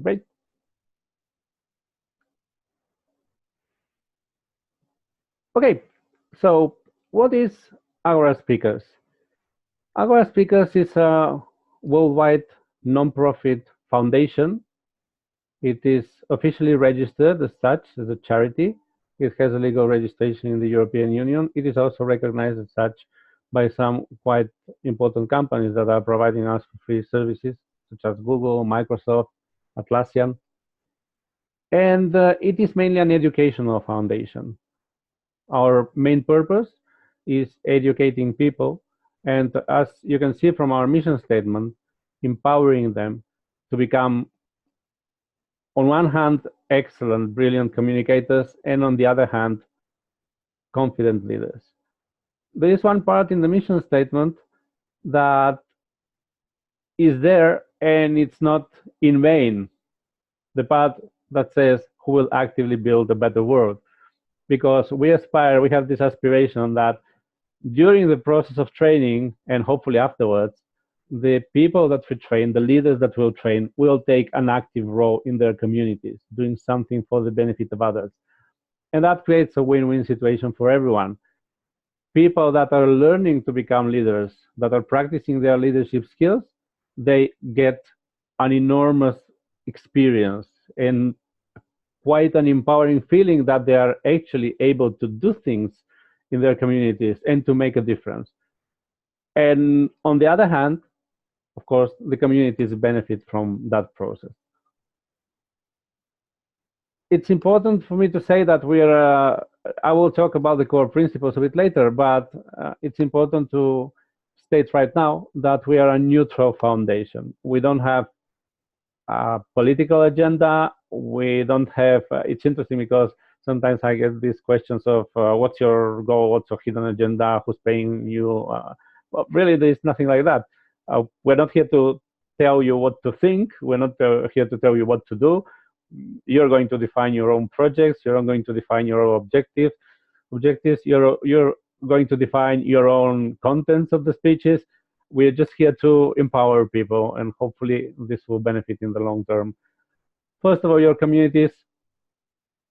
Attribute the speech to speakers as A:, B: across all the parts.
A: Great. Okay, so what is Agora Speakers? Agora Speakers is a worldwide non-profit foundation. It is officially registered as such, as a charity. It has a legal registration in the European Union. It is also recognized as such by some quite important companies that are providing us free services, such as Google, Microsoft, Atlassian. And it is mainly an educational foundation. Our main purpose is educating people, and as you can see from our mission statement, empowering them to become, on one hand, excellent, brilliant communicators, and on the other hand, confident leaders. There is one part in the mission statement that is there, and it's not in vain. The part that says, who will actively build a better world? Because we aspire, we have this aspiration that during the process of training and hopefully afterwards, the people that we train, the leaders that we'll train, will take an active role in their communities, doing something for the benefit of others. And that creates a win-win situation for everyone. People that are learning to become leaders, that are practicing their leadership skills, they get an enormous experience and quite an empowering feeling that they are actually able to do things in their communities and to make a difference. And on the other hand, of course, the communities benefit from that process. It's important for me to say that I will talk about the core principles a bit later, but it's important to state right now that we are a neutral foundation. We don't have a political agenda. We don't have, it's interesting because sometimes I get these questions of what's your goal, what's your hidden agenda, who's paying you? Well, really, there's nothing like that. We're not here to tell you what to think. We're not here to tell you what to do. You're going to define your own projects. You're going to define your own objectives. You're going to define your own contents of the speeches. We're just here to empower people, and hopefully this will benefit in the long term. First of all, your communities,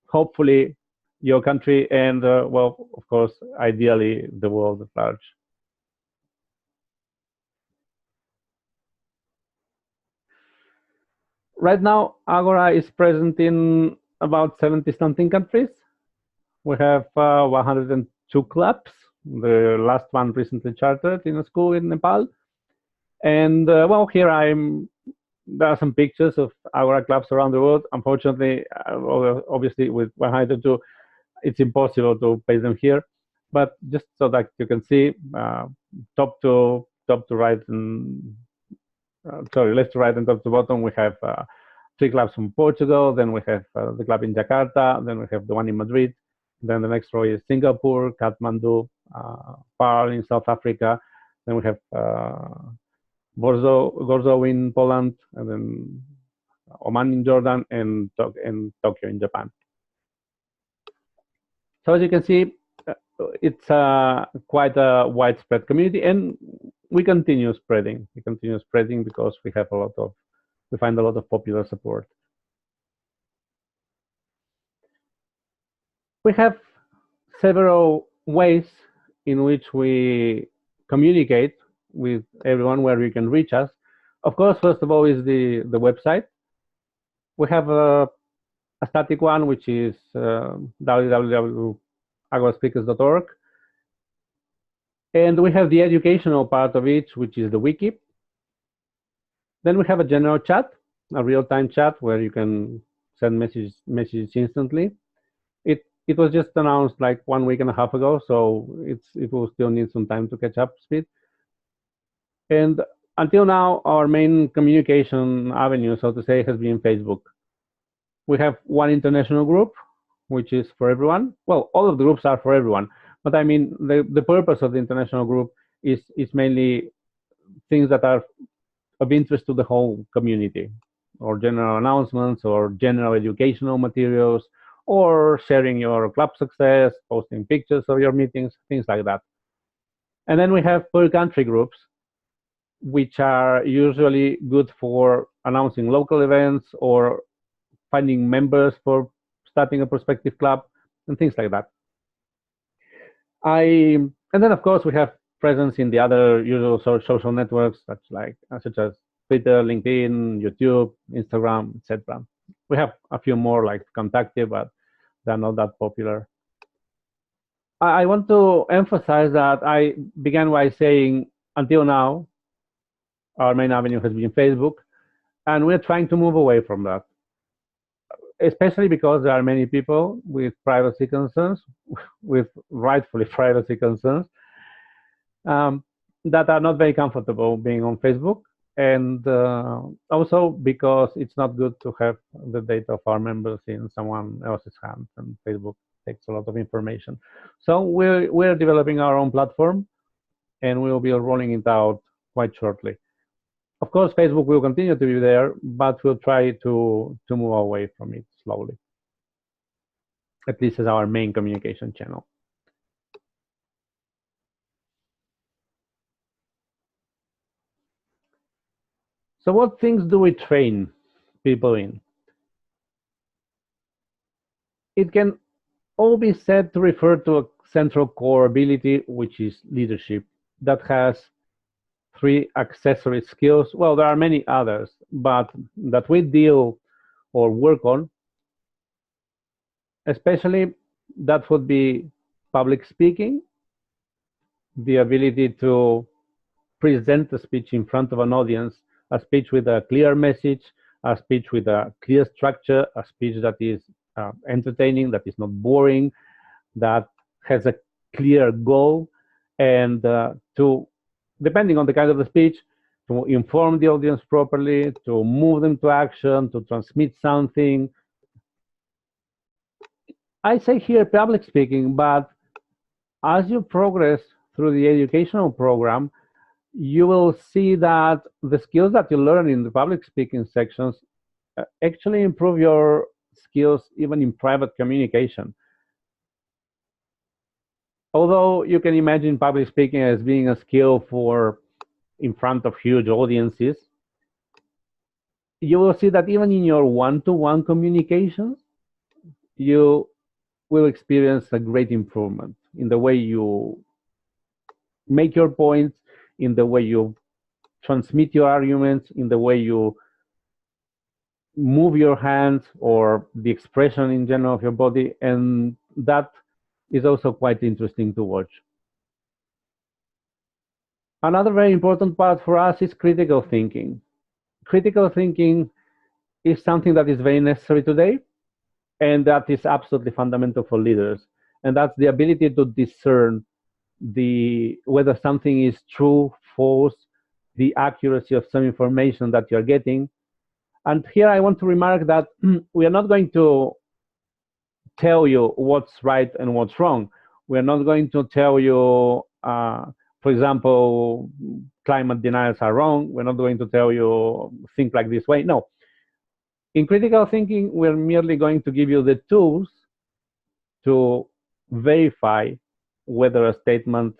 A: hopefully your country, and well, of course, ideally the world at large. Right now, Agora is present in about 70-something countries. We have 102 clubs. The last one recently chartered in a school in Nepal. And well, here there are some pictures of Agora clubs around the world. Unfortunately, obviously with 102, it's impossible to paste them here. But just so that you can see, top to right and sorry, left to right and top to bottom, we have 3 clubs from Portugal. Then we have the club in Jakarta. Then we have the one in Madrid. Then the next row is Singapore, Kathmandu, Paarl in South Africa. Then we have Gorzo in Poland, and then Oman in Jordan, and Tokyo in Japan. So as you can see, it's quite a widespread community, and we continue spreading. We continue spreading because we find a lot of popular support. We have several ways in which we communicate with everyone where you can reach us. Of course, first of all is the website. We have a static one, which is www.agoraspeakers.org. And we have the educational part of it, which is the wiki. Then we have a general chat, a real-time chat where you can send messages instantly. It was just announced like 1.5 weeks ago, so it will still need some time to catch up speed. And until now, our main communication avenue, so to say, has been Facebook. We have one international group, which is for everyone. Well, all of the groups are for everyone, but I mean, the purpose of the international group is mainly things that are of interest to the whole community, or general announcements, or general educational materials, or sharing your club success, posting pictures of your meetings, things like that. And then we have per country groups, which are usually good for announcing local events or finding members for starting a prospective club and things like that. And then of course we have presence in the other usual social networks such as Twitter, LinkedIn, YouTube, Instagram, etc. We have a few more like Contacte, but they're not that popular. I want to emphasize that I began by saying until now our main avenue has been Facebook, and we're trying to move away from that, especially because there are many people with privacy concerns, with rightfully privacy concerns, um, that are not very comfortable being on Facebook. And also because it's not good to have the data of our members in someone else's hands, and Facebook takes a lot of information. So we're developing our own platform, and we'll be rolling it out quite shortly. Of course, Facebook will continue to be there, but we'll try to move away from it slowly, at least as our main communication channel. So what things do we train people in? It can all be said to refer to a central core ability, which is leadership, that has three accessory skills. Well, there are many others, but that we deal or work on, especially that would be public speaking, the ability to present a speech in front of an audience, a speech with a clear message, a speech with a clear structure, a speech that is entertaining, that is not boring, that has a clear goal, and to, depending on the kind of the speech, to inform the audience properly, to move them to action, to transmit something. I say here public speaking, but as you progress through the educational program, you will see that the skills that you learn in the public speaking sections actually improve your skills even in private communication. Although you can imagine public speaking as being a skill for in front of huge audiences, you will see that even in your one-to-one communications, you will experience a great improvement in the way you make your points, in the way you transmit your arguments, in the way you move your hands or the expression in general of your body, and that is also quite interesting to watch. Another very important part for us is critical thinking. Critical thinking is something that is very necessary today, and that is absolutely fundamental for leaders. And that's the ability to discern whether something is true, false, the accuracy of some information that you're getting. And here I want to remark that we are not going to tell you what's right and what's wrong. We're not going to tell you, for example, climate deniers are wrong. We're not going to tell you think like this way. No. In critical thinking, we're merely going to give you the tools to verify whether a statement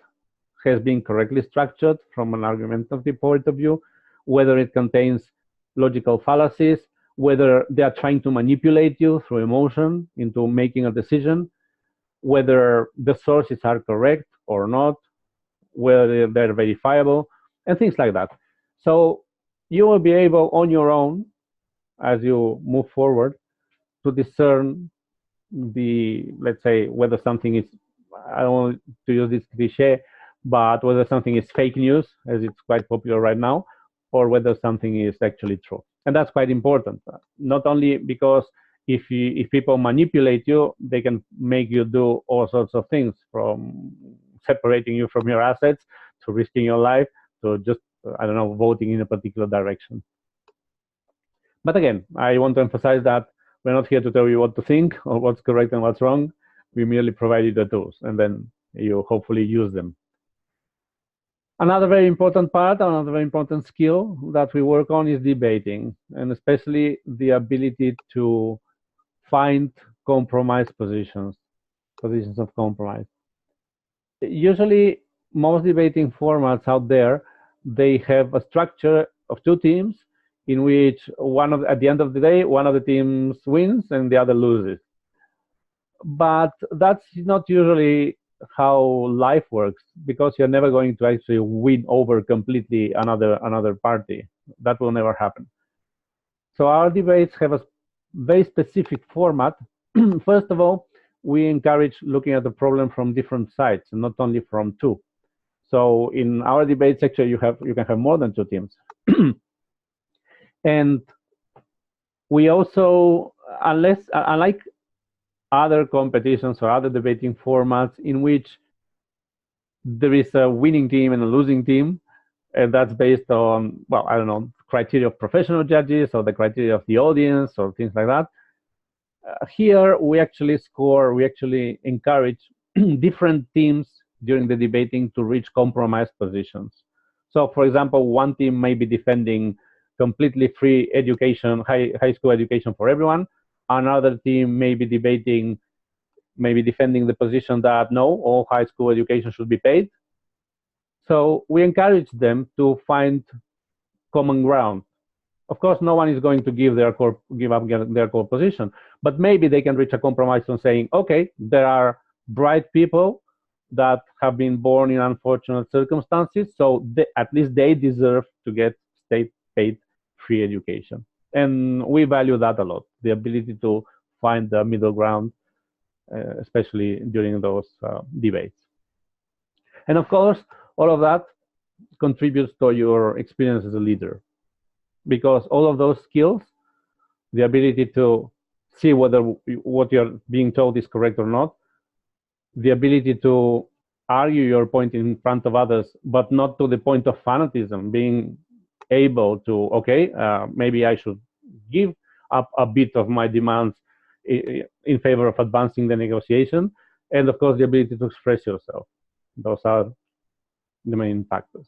A: has been correctly structured from an argumentative point of view, whether it contains logical fallacies, whether they are trying to manipulate you through emotion into making a decision, whether the sources are correct or not, whether they're verifiable, and things like that. So you will be able on your own, as you move forward, to discern let's say, whether something is, I don't want to use this cliche, but whether something is fake news, as it's quite popular right now, or whether something is actually true. And that's quite important, not only because if people manipulate you, they can make you do all sorts of things, from separating you from your assets to risking your life to just, I don't know, voting in a particular direction. But again, I want to emphasize that we're not here to tell you what to think or what's correct and what's wrong. We merely provide you the tools, and then you hopefully use them. Another very important part, another very important skill that we work on is debating, and especially the ability to find compromise positions of compromise. Usually, most debating formats out there, they have a structure of two teams. in which at the end of the day, one of the teams wins and the other loses. But that's not usually how life works, because you're never going to actually win over completely another party. That will never happen. So our debates have a very specific format. First of all, we encourage looking at the problem from different sides, and not only from two. So in our debates, actually, you can have more than two teams. And we also, unlike other competitions or other debating formats in which there is a winning team and a losing team, and that's based on, well, I don't know, criteria of professional judges or the criteria of the audience or things like that. Here we actually encourage different teams during the debating to reach compromise positions. So for example, one team may be defending completely free education, high school education for everyone. Another team may be defending the position that no, all high school education should be paid. So we encourage them to find common ground. Of course, no one is going to give up their core position, but maybe they can reach a compromise on saying, okay, there are bright people that have been born in unfortunate circumstances, so at least they deserve to get state-paid free education. And we value that a lot, the ability to find the middle ground, especially during those debates. And of course, all of that contributes to your experience as a leader, because all of those skills, the ability to see whether what you're being told is correct or not, the ability to argue your point in front of others, but not to the point of fanatism, being able to, okay, maybe I should give up a bit of my demands in favor of advancing the negotiation, and of course the ability to express yourself. Those are the main factors.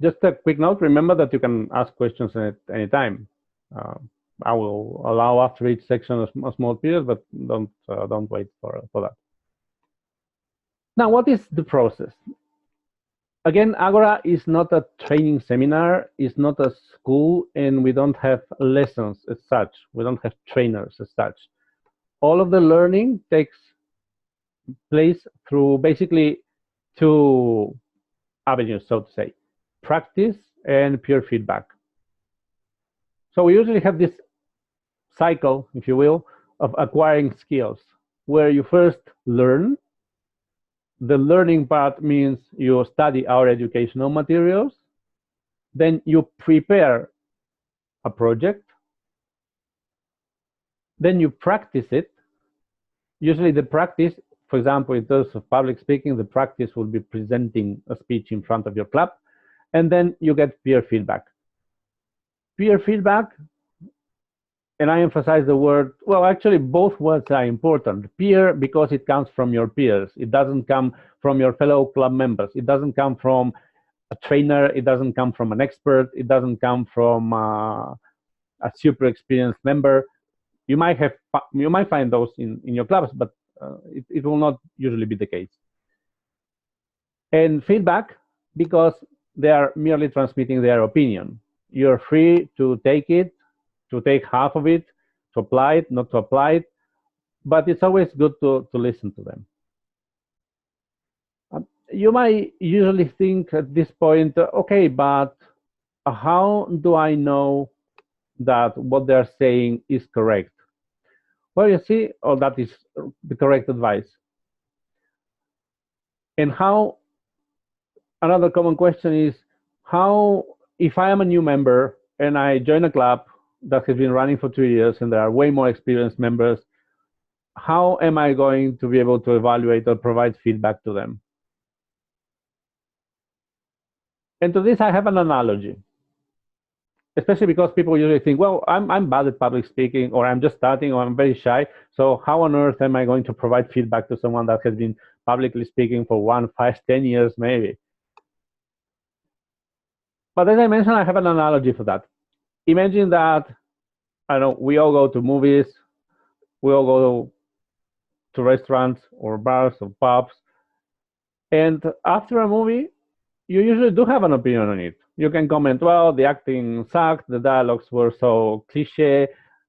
A: Just a quick note, remember that you can ask questions at any time. I will allow after each section a small period, but don't wait for that. Now, what is the process? Again, Agora is not a training seminar, it's not a school, and we don't have lessons as such. We don't have trainers as such. All of the learning takes place through basically two avenues, so to say: practice and peer feedback. So we usually have this cycle, if you will, of acquiring skills, where you first learn. The learning part means you study our educational materials, then you prepare a project, then you practice it. Usually the practice, for example, in terms of public speaking, the practice will be presenting a speech in front of your club, and then you get peer feedback. Peer feedback, and I emphasize the word, well, actually both words are important. Peer, because it comes from your peers. It doesn't come from your fellow club members. It doesn't come from a trainer. It doesn't come from an expert. It doesn't come from a super experienced member. You might find those in your clubs, but it will not usually be the case. And feedback, because they are merely transmitting their opinion. You're free to take it, to take half of it, to apply it, not to apply it, but it's always good to listen to them. You might usually think at this point, okay, but how do I know that what they're saying is correct? Well, you see, that is the correct advice. And how, another common question is, how, if I am a new member and I join a club that has been running for 2 years and there are way more experienced members, how am I going to be able to evaluate or provide feedback to them? And to this, I have an analogy, especially because people usually think, well, I'm bad at public speaking, or I'm just starting, or I'm very shy. So how on earth am I going to provide feedback to someone that has been publicly speaking for 1, 5, 10 years, maybe? But as I mentioned, I have an analogy for that. Imagine that, I don't know, we all go to movies, we all go to restaurants or bars or pubs, And after a movie, you usually do have an opinion on it. You can comment, well, the acting sucked, the dialogues were so cliche,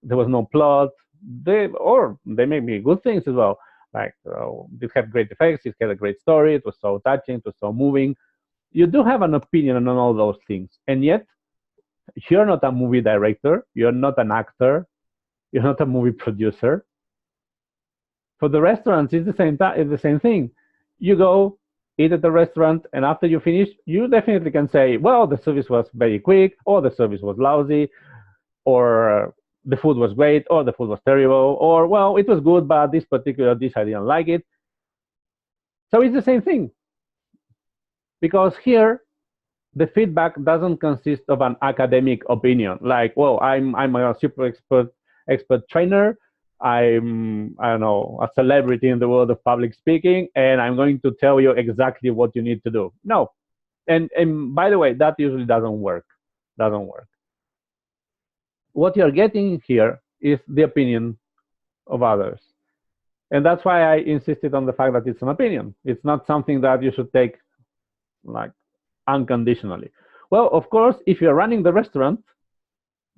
A: there was no plot. They may be good things as well. Like it had great effects, it had a great story, it was so touching, it was so moving. You do have an opinion on all those things, and yet you're not a movie director, you're not an actor, you're not a movie producer. For the restaurants, it's it's the same thing. You go eat at the restaurant, and after you finish, you definitely can say, "Well, the service was very quick," or "The service was lousy," or "The food was great," or "The food was terrible," or "Well, it was good, but this particular dish I didn't like it." So it's the same thing because here the feedback doesn't consist of an academic opinion, like, "Well, I'm a super expert trainer. I don't know, a celebrity in the world of public speaking, and I'm going to tell you exactly what you need to do." No, and by the way, that usually doesn't work. Doesn't work. What you're getting here is the opinion of others, and that's why I insisted on the fact that it's an opinion. It's not something that you should take like unconditionally. Well, of course, if you're running the restaurant,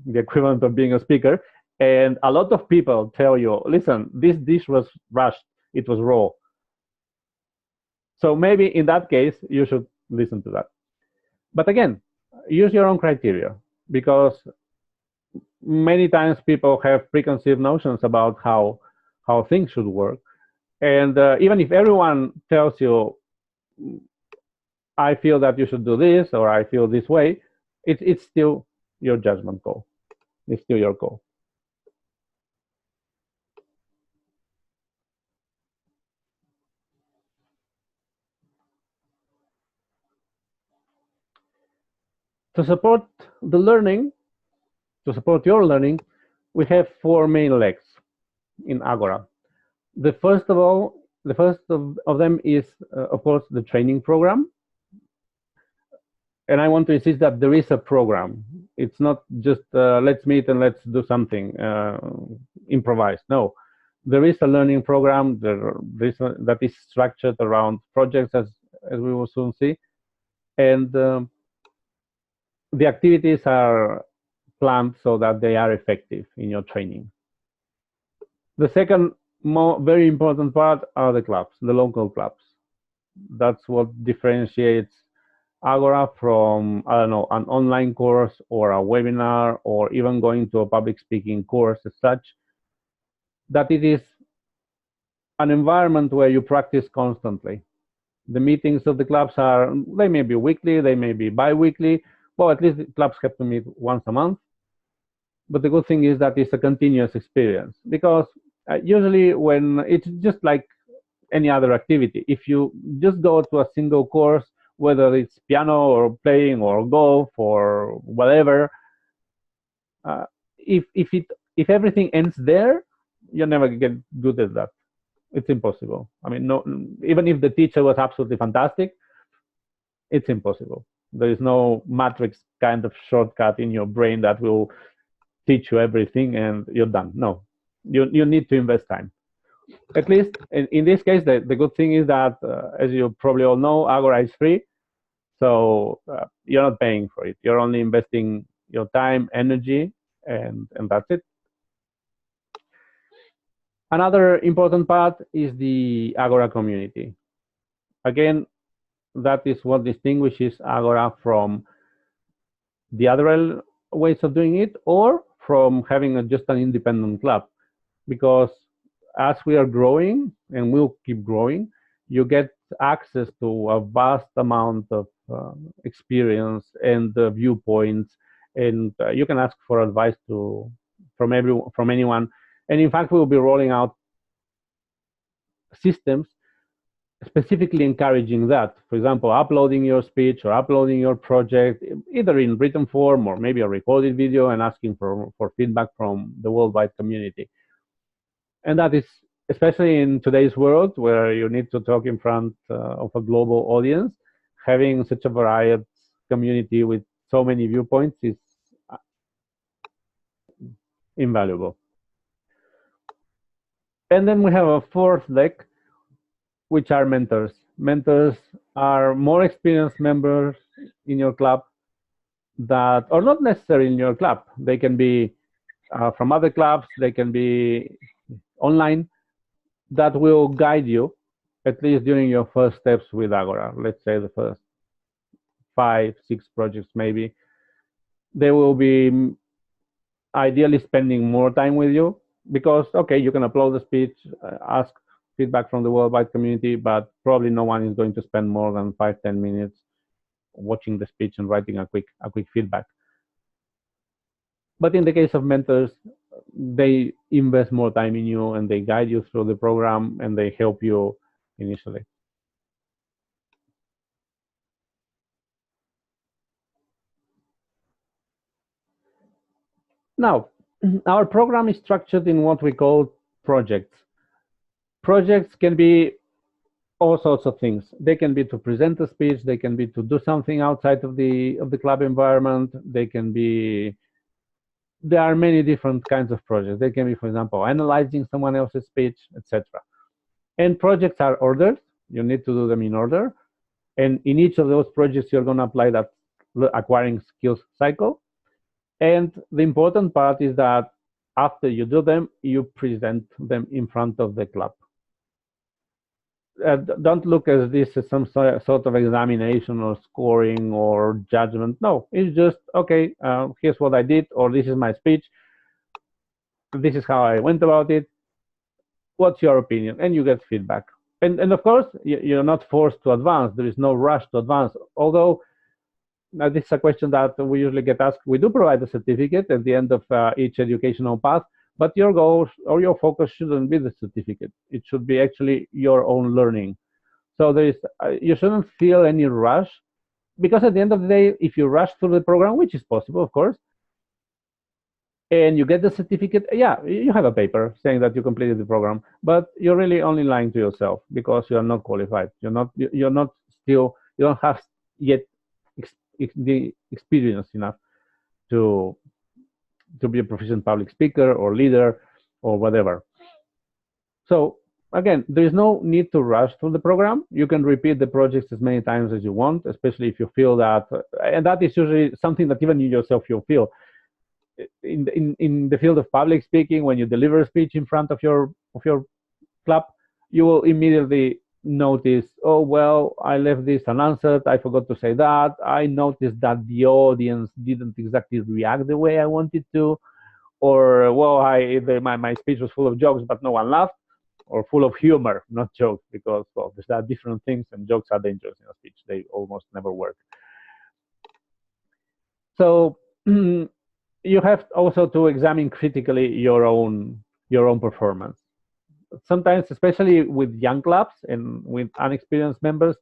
A: the equivalent of being a speaker, and a lot of people tell you, listen, this dish was rushed, it was raw. So maybe in that case, you should listen to that. But again, use your own criteria because many times people have preconceived notions about how things should work. And even if everyone tells you, I feel that you should do this or I feel this way, it's still your judgment call. It's still your call. To support the learning, to support your learning, we have four main legs in Agora. The first of them is, of course, the training program. And I want to insist that there is a program. It's not just let's meet and let's do something improvised. No, there is a learning program that is structured around projects, as we will soon see, and the activities are planned so that they are effective in your training. The second very important part are the clubs, the local clubs. That's what differentiates Agora from, I don't know, an online course or a webinar or even going to a public speaking course as such, that it is an environment where you practice constantly. The meetings of the clubs they may be weekly, they may be bi-weekly, well, at least the clubs have to meet once a month. But the good thing is that it's a continuous experience because usually when it's just like any other activity, if you just go to a single course, whether it's piano or playing or golf or whatever, if everything ends there, you never get good at that. It's impossible. I mean, no, even if the teacher was absolutely fantastic, it's impossible. There is no matrix kind of shortcut in your brain that will teach you everything and you're done. No, you need to invest time. At least in this case, the good thing is that, as you probably all know, Agora is free. So you're not paying for it. You're only investing your time, energy, and that's it. Another important part is the Agora community. Again, that is what distinguishes Agora from the other ways of doing it or from having just an independent club. Because as we are growing and we'll keep growing, you get access to a vast amount of experience and viewpoints, and you can ask for advice from anyone. And in fact, we'll be rolling out systems specifically encouraging that. For example, uploading your speech or uploading your project, either in written form or maybe a recorded video, and asking for feedback from the worldwide community. And that is, especially in today's world where you need to talk in front of a global audience, having such a varied community with so many viewpoints is invaluable. And then we have a fourth leg, which are mentors. Mentors are more experienced members in your club that, or not necessarily in your club. They can be from other clubs, they can be online, that will guide you, at least during your first steps with Agora. Let's say the first 5, 6 projects, maybe. They will be ideally spending more time with you because, okay, you can upload the speech, ask feedback from the worldwide community, but probably no one is going to spend more than 5, 10 minutes watching the speech and writing a quick feedback. But in the case of mentors, they invest more time in you and they guide you through the program and they help you initially. Now, our program is structured in what we call projects. Projects can be all sorts of things. They can be to present a speech, they can be to do something outside of the club environment, they can be, there are many different kinds of projects. They can be, for example, analyzing someone else's speech, etc. And projects are ordered. You need to do them in order. And in each of those projects, you're going to apply that acquiring skills cycle. And the important part is that after you do them, you present them in front of the club. Don't look at this as some sort of examination or scoring or judgment. No, it's just, okay, here's what I did, or this is my speech. This is how I went about it. What's your opinion? And you get feedback. And of course, you're not forced to advance. There is no rush to advance. Although, now this is a question that we usually get asked. We do provide a certificate at the end of each educational path, but your goals or your focus shouldn't be the certificate. It should be actually your own learning. So there is, you shouldn't feel any rush, because at the end of the day, if you rush through the program, which is possible, of course, and you get the certificate, yeah, you have a paper saying that you completed the program, but you're really only lying to yourself because you're not qualified. You're not still, you don't have yet the experience enough to be a proficient public speaker or leader or whatever. So again, there is no need to rush through the program. You can repeat the projects as many times as you want, especially if you feel that, and that is usually something that even you yourself you'll feel. In the field of public speaking, when you deliver a speech in front of your club, you will immediately notice, oh well, I left this unanswered, I forgot to say that, I noticed that the audience didn't exactly react the way I wanted to, or well, my speech was full of jokes but no one laughed, or full of humor, not jokes, because well, there are different things and jokes are dangerous in a speech. They almost never work. So you have also to examine critically your own performance. Sometimes, especially with young clubs and with unexperienced members,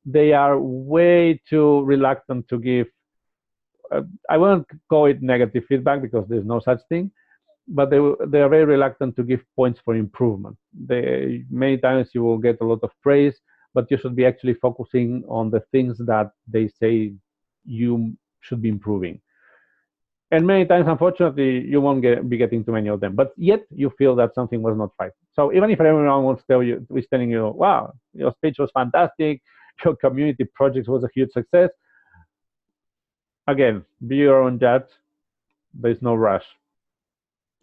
A: they are way too reluctant to give. I won't call it negative feedback because there's no such thing, but they are very reluctant to give points for improvement. Many times you will get a lot of praise, but you should be actually focusing on the things that they say you should be improving. And many times, unfortunately, you won't be getting too many of them. But yet, you feel that something was not right. So even if everyone wants to is telling you, "Wow, your speech was fantastic, your community project was a huge success," again, be your own judge. There's no rush.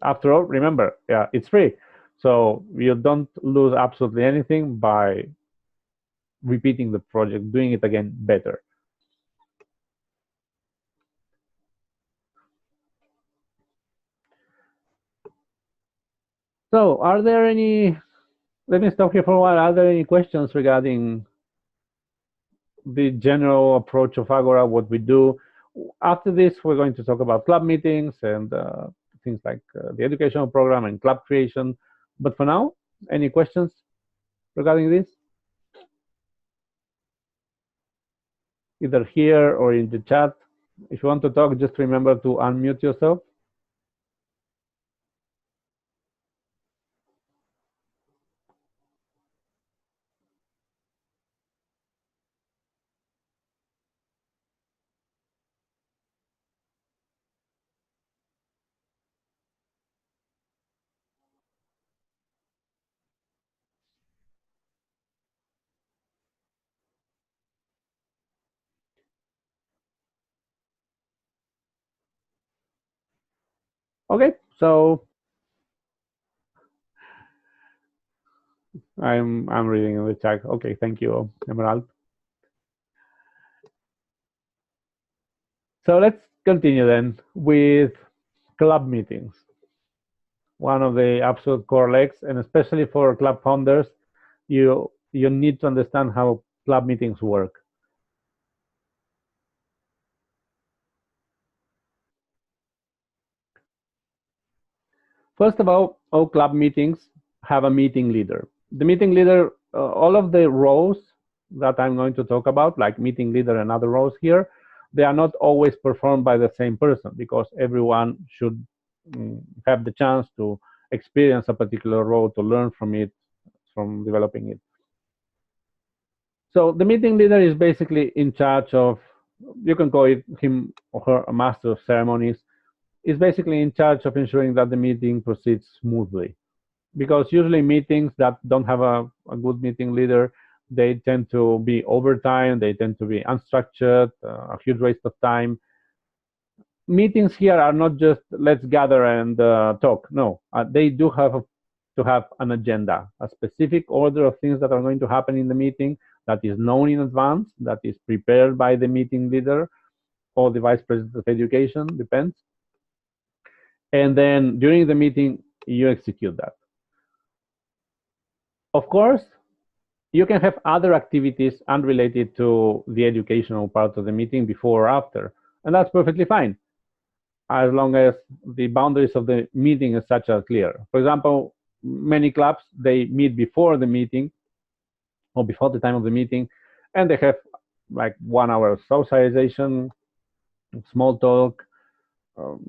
A: After all, remember, yeah, it's free, so you don't lose absolutely anything by repeating the project, doing it again better. So, are there any? Let me stop here for a while. Are there any questions regarding the general approach of Agora, what we do? After this, we're going to talk about club meetings and things like the educational program and club creation. But for now, any questions regarding this? Either here or in the chat. If you want to talk, just remember to unmute yourself. Okay, so I'm reading in the chat. Okay, thank you, Emerald. So let's continue then with club meetings, one of the absolute core legs, and especially for club founders, you need to understand how club meetings work. First of all club meetings have a meeting leader. The meeting leader, all of the roles that I'm going to talk about, like meeting leader and other roles here, they are not always performed by the same person because everyone should have the chance to experience a particular role, to learn from it, from developing it. So the meeting leader is basically in charge of, you can call it him or her a master of ceremonies, is basically in charge of ensuring that the meeting proceeds smoothly. Because usually meetings that don't have a good meeting leader, they tend to be overtime, they tend to be unstructured, a huge waste of time. Meetings here are not just let's gather and talk. No, they do have to have an agenda, a specific order of things that are going to happen in the meeting that is known in advance, that is prepared by the meeting leader or the vice president of education, depends. And then during the meeting, you execute that. Of course, you can have other activities unrelated to the educational part of the meeting before or after, and that's perfectly fine, as long as the boundaries of the meeting as such are clear. For example, many clubs, they meet before the meeting or before the time of the meeting, and they have like 1 hour of socialization, small talk,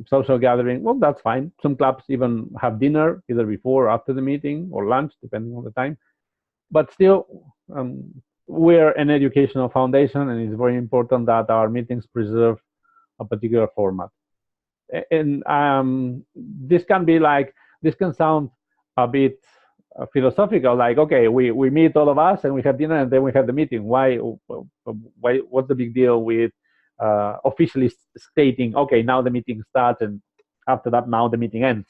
A: social gathering. Well, that's fine. Some clubs even have dinner either before or after the meeting, or lunch, depending on the time. But still, we're an educational foundation, and it's very important that our meetings preserve a particular format. And this can sound a bit philosophical, like, okay, we meet all of us and we have dinner and then we have the meeting. Why what's the big deal with officially stating, okay, now the meeting starts, and after that, now the meeting ends?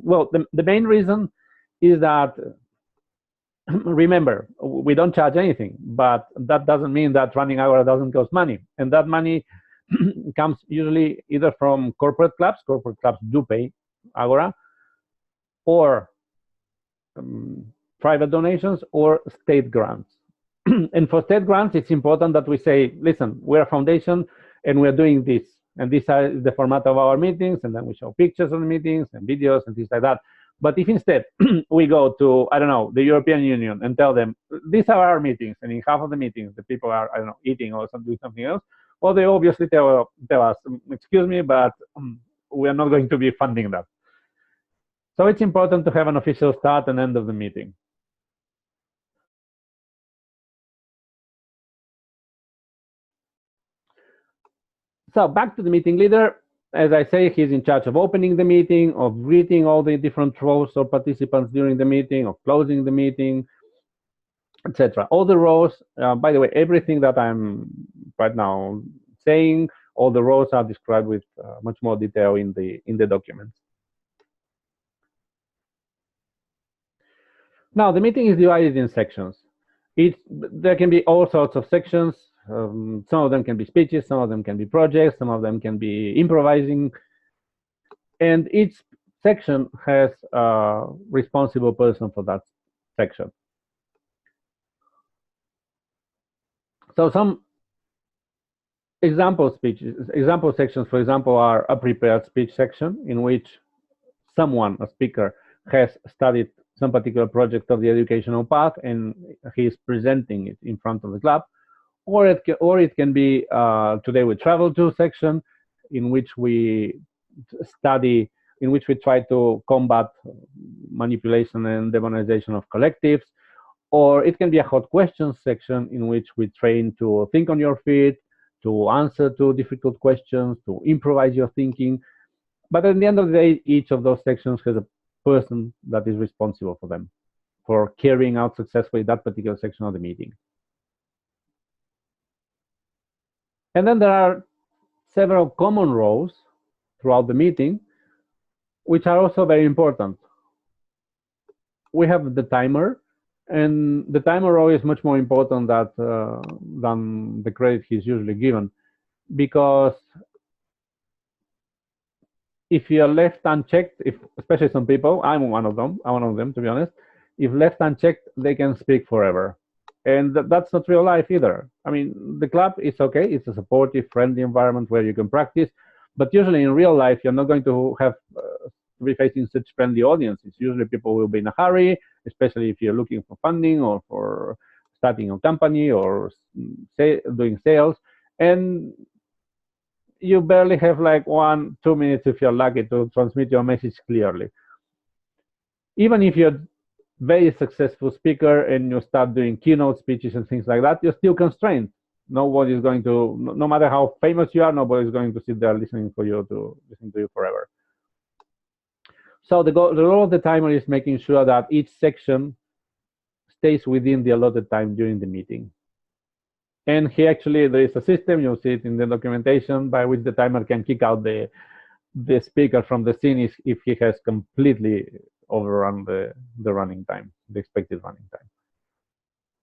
A: Well, the main reason is that, remember, we don't charge anything, but that doesn't mean that running Agora doesn't cost money. And that money comes usually either from corporate clubs. Corporate clubs do pay Agora, or private donations, or state grants. And for state grants, it's important that we say, listen, we're a foundation and we're doing this. And this is the format of our meetings. And then we show pictures of the meetings and videos and things like that. But if instead we go to, I don't know, the European Union and tell them, these are our meetings, and in half of the meetings, the people are, I don't know, eating or doing something else, well, they obviously tell us, excuse me, but we are not going to be funding that. So it's important to have an official start and end of the meeting. So back to the meeting leader. As I say, he's in charge of opening the meeting, of greeting all the different roles or participants during the meeting, of closing the meeting, etc. All the roles, by the way, everything that I'm right now saying, all the roles are described with much more detail in the documents. Now, the meeting is divided in sections. There can be all sorts of sections. Some of them can be speeches, some of them can be projects, some of them can be improvising. And each section has a responsible person for that section. So some example sections, for example, are a prepared speech section, in which someone, a speaker, has studied some particular project of the educational path and he is presenting it in front of the club. Or it can be today we travel to section, in which we study, in which we try to combat manipulation and demonization of collectives. Or it can be a hot questions section, in which we train to think on your feet, to answer to difficult questions, to improvise your thinking. But at the end of the day, each of those sections has a person that is responsible for them, for carrying out successfully that particular section of the meeting. And then there are several common roles throughout the meeting. which are also very important. We have the timer, and the timer role is much more important than the credit he's usually given, because if you're left unchecked, if especially some people, I'm one of them to be honest, if left unchecked, they can speak forever. And that's not real life either. I mean, the club is okay, it's a supportive, friendly environment where you can practice, but usually in real life, you're not going to have to be facing such friendly audiences. Usually people will be in a hurry, especially if you're looking for funding or for starting a company or doing sales. And you barely have like 1-2 minutes if you're lucky to transmit your message clearly. Even if you're very successful speaker and you start doing keynote speeches and things like that, you're still constrained. Nobody's going to, no matter how famous you are, nobody's going to sit there listening to you forever. So the role of the timer is making sure that each section stays within the allotted time during the meeting. And here actually there is a system, you'll see it in the documentation, by which the timer can kick out the speaker from the scene if he has completely overrun the running time, the expected running time.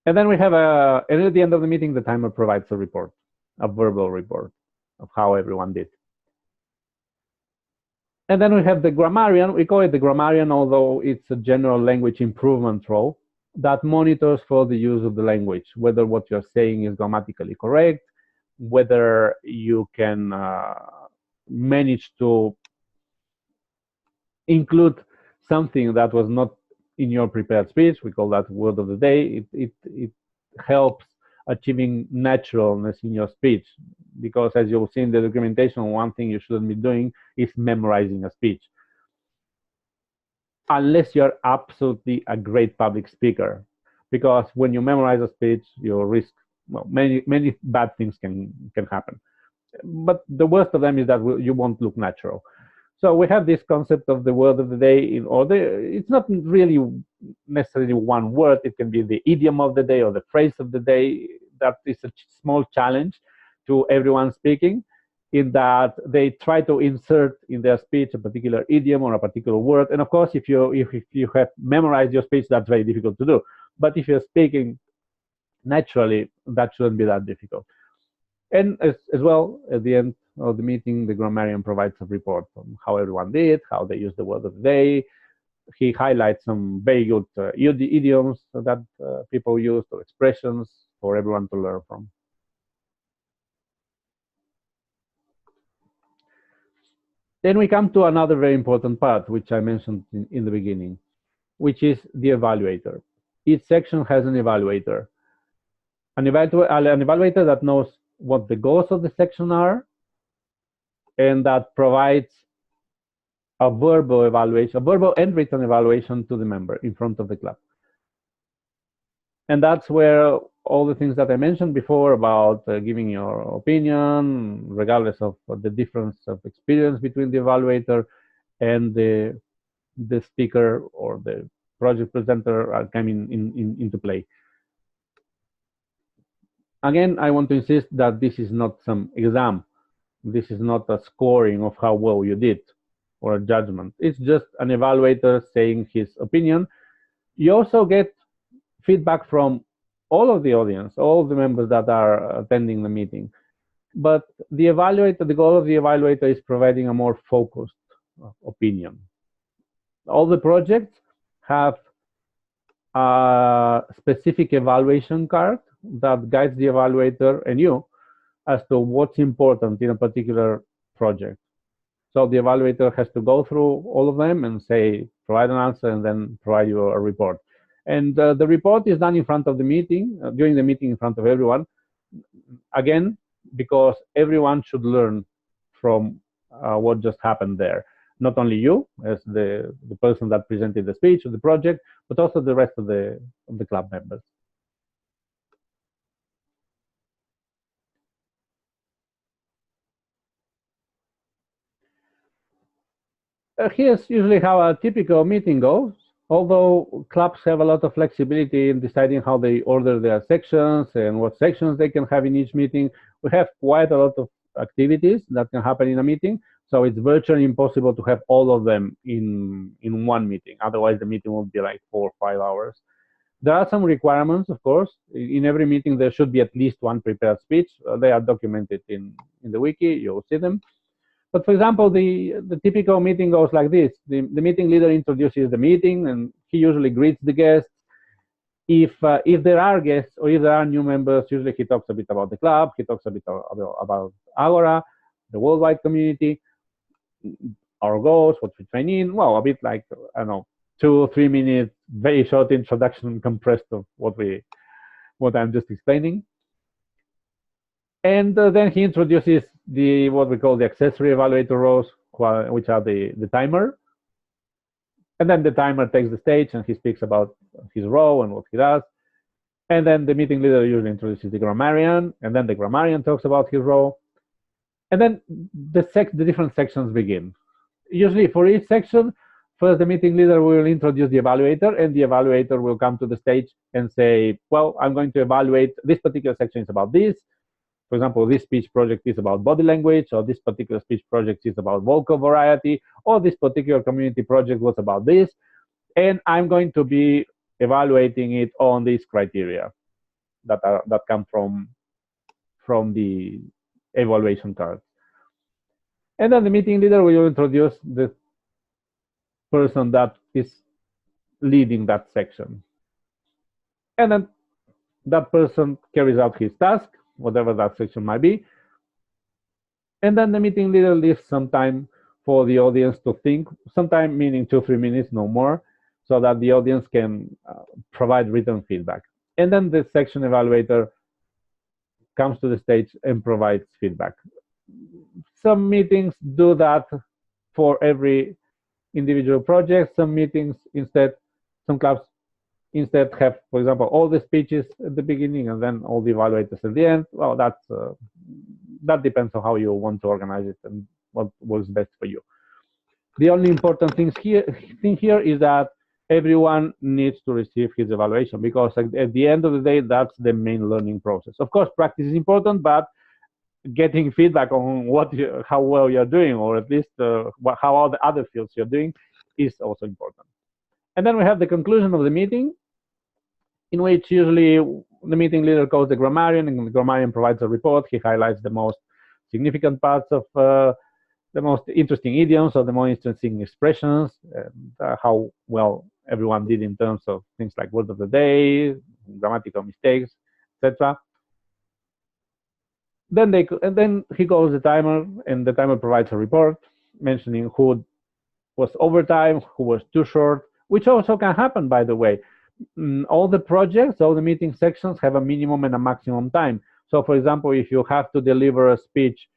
A: And then we have and at the end of the meeting, the timer provides a report, a verbal report of how everyone did. And then we have the grammarian. We call it the grammarian, although it's a general language improvement role that monitors for the use of the language, whether what you're saying is grammatically correct, whether you can manage to include something that was not in your prepared speech. We call that word of the day. It helps achieving naturalness in your speech, because as you'll see in the documentation, one thing you shouldn't be doing is memorizing a speech. Unless you're absolutely a great public speaker, because when you memorize a speech, you risk, well, many bad things can happen. But the worst of them is that you won't look natural. So we have this concept of the word of the day in order. It's not really necessarily one word. It can be the idiom of the day or the phrase of the day. That is a small challenge to everyone speaking, in that they try to insert in their speech a particular idiom or a particular word. And of course, if you have memorized your speech, that's very difficult to do. But if you're speaking naturally, that shouldn't be that difficult. And as well, at the end of the meeting, the grammarian provides a report on how everyone did, how they used the word of the day. He highlights some very good idioms that people use, or expressions for everyone to learn from. Then we come to another very important part, which I mentioned in the beginning, which is the evaluator. Each section has an evaluator. An evaluator that knows what the goals of the section are, and that provides a verbal evaluation, a verbal and written evaluation to the member in front of the club. And that's where all the things that I mentioned before about giving your opinion, regardless of the difference of experience between the evaluator and the speaker or the project presenter, are coming into play. Again, I want to insist that this is not some exam. This is not a scoring of how well you did or a judgment. It's just an evaluator saying his opinion. You also get feedback from all of the audience, all the members that are attending the meeting. But the evaluator, the goal of the evaluator is providing a more focused opinion. All the projects have a specific evaluation card that guides the evaluator and you as to what's important in a particular project. So the evaluator has to go through all of them and say, provide an answer, and then provide you a report. And the report is done in front of the meeting, during the meeting in front of everyone. Again, because everyone should learn from what just happened there. Not only you, as the person that presented the speech or the project, but also the rest of the club members. Here's usually how a typical meeting goes. Although clubs have a lot of flexibility in deciding how they order their sections and what sections they can have in each meeting, we have quite a lot of activities that can happen in a meeting. So it's virtually impossible to have all of them in one meeting. Otherwise, the meeting will be like 4 or 5 hours. There are some requirements, of course. In every meeting, there should be at least one prepared speech. They are documented in the wiki. You'll see them. But for example, the typical meeting goes like this. The meeting leader introduces the meeting, and he usually greets the guests. If there are guests or if there are new members, usually he talks a bit about the club. He talks a bit about Agora, the worldwide community, our goals, what we train in. Well, a bit like, I don't know, 2 or 3 minutes, very short introduction compressed of what I'm just explaining. And then he introduces what we call the accessory evaluator roles, which are the timer. And then the timer takes the stage and he speaks about his role and what he does. And then the meeting leader usually introduces the grammarian, and then the grammarian talks about his role. And then the different sections begin. Usually for each section, first the meeting leader will introduce the evaluator, and the evaluator will come to the stage and say, well, I'm going to evaluate this particular section is about this. For example, this speech project is about body language, or this particular speech project is about vocal variety, or this particular community project was about this. And I'm going to be evaluating it on these criteria that come from the evaluation cards. And then the meeting leader will introduce the person that is leading that section. And then that person carries out his task, whatever that section might be. And then the meeting leader leaves some time for the audience to think, sometime meaning 2 or 3 minutes, no more, so that the audience can provide written feedback. And then the section evaluator comes to the stage and provides feedback. Some meetings do that for every individual project. Some meetings instead, some clubs instead have, for example, all the speeches at the beginning and then all the evaluators at the end. Well, that depends on how you want to organize it and what works best for you. The only important thing here is that everyone needs to receive his evaluation, because at the end of the day, that's the main learning process. Of course, practice is important, but getting feedback on how well you're doing, or at least how all the other fields you're doing, is also important. And then we have the conclusion of the meeting, in which usually the meeting leader calls the grammarian, and the grammarian provides a report. He highlights the most significant parts of the most interesting idioms or the most interesting expressions, and how well everyone did in terms of things like word of the day, grammatical mistakes, etc. Then he calls the timer, and the timer provides a report mentioning who was overtime, who was too short, which also can happen, by the way. All the projects, all the meeting sections have a minimum and a maximum time. So, for example, if you have to deliver a speech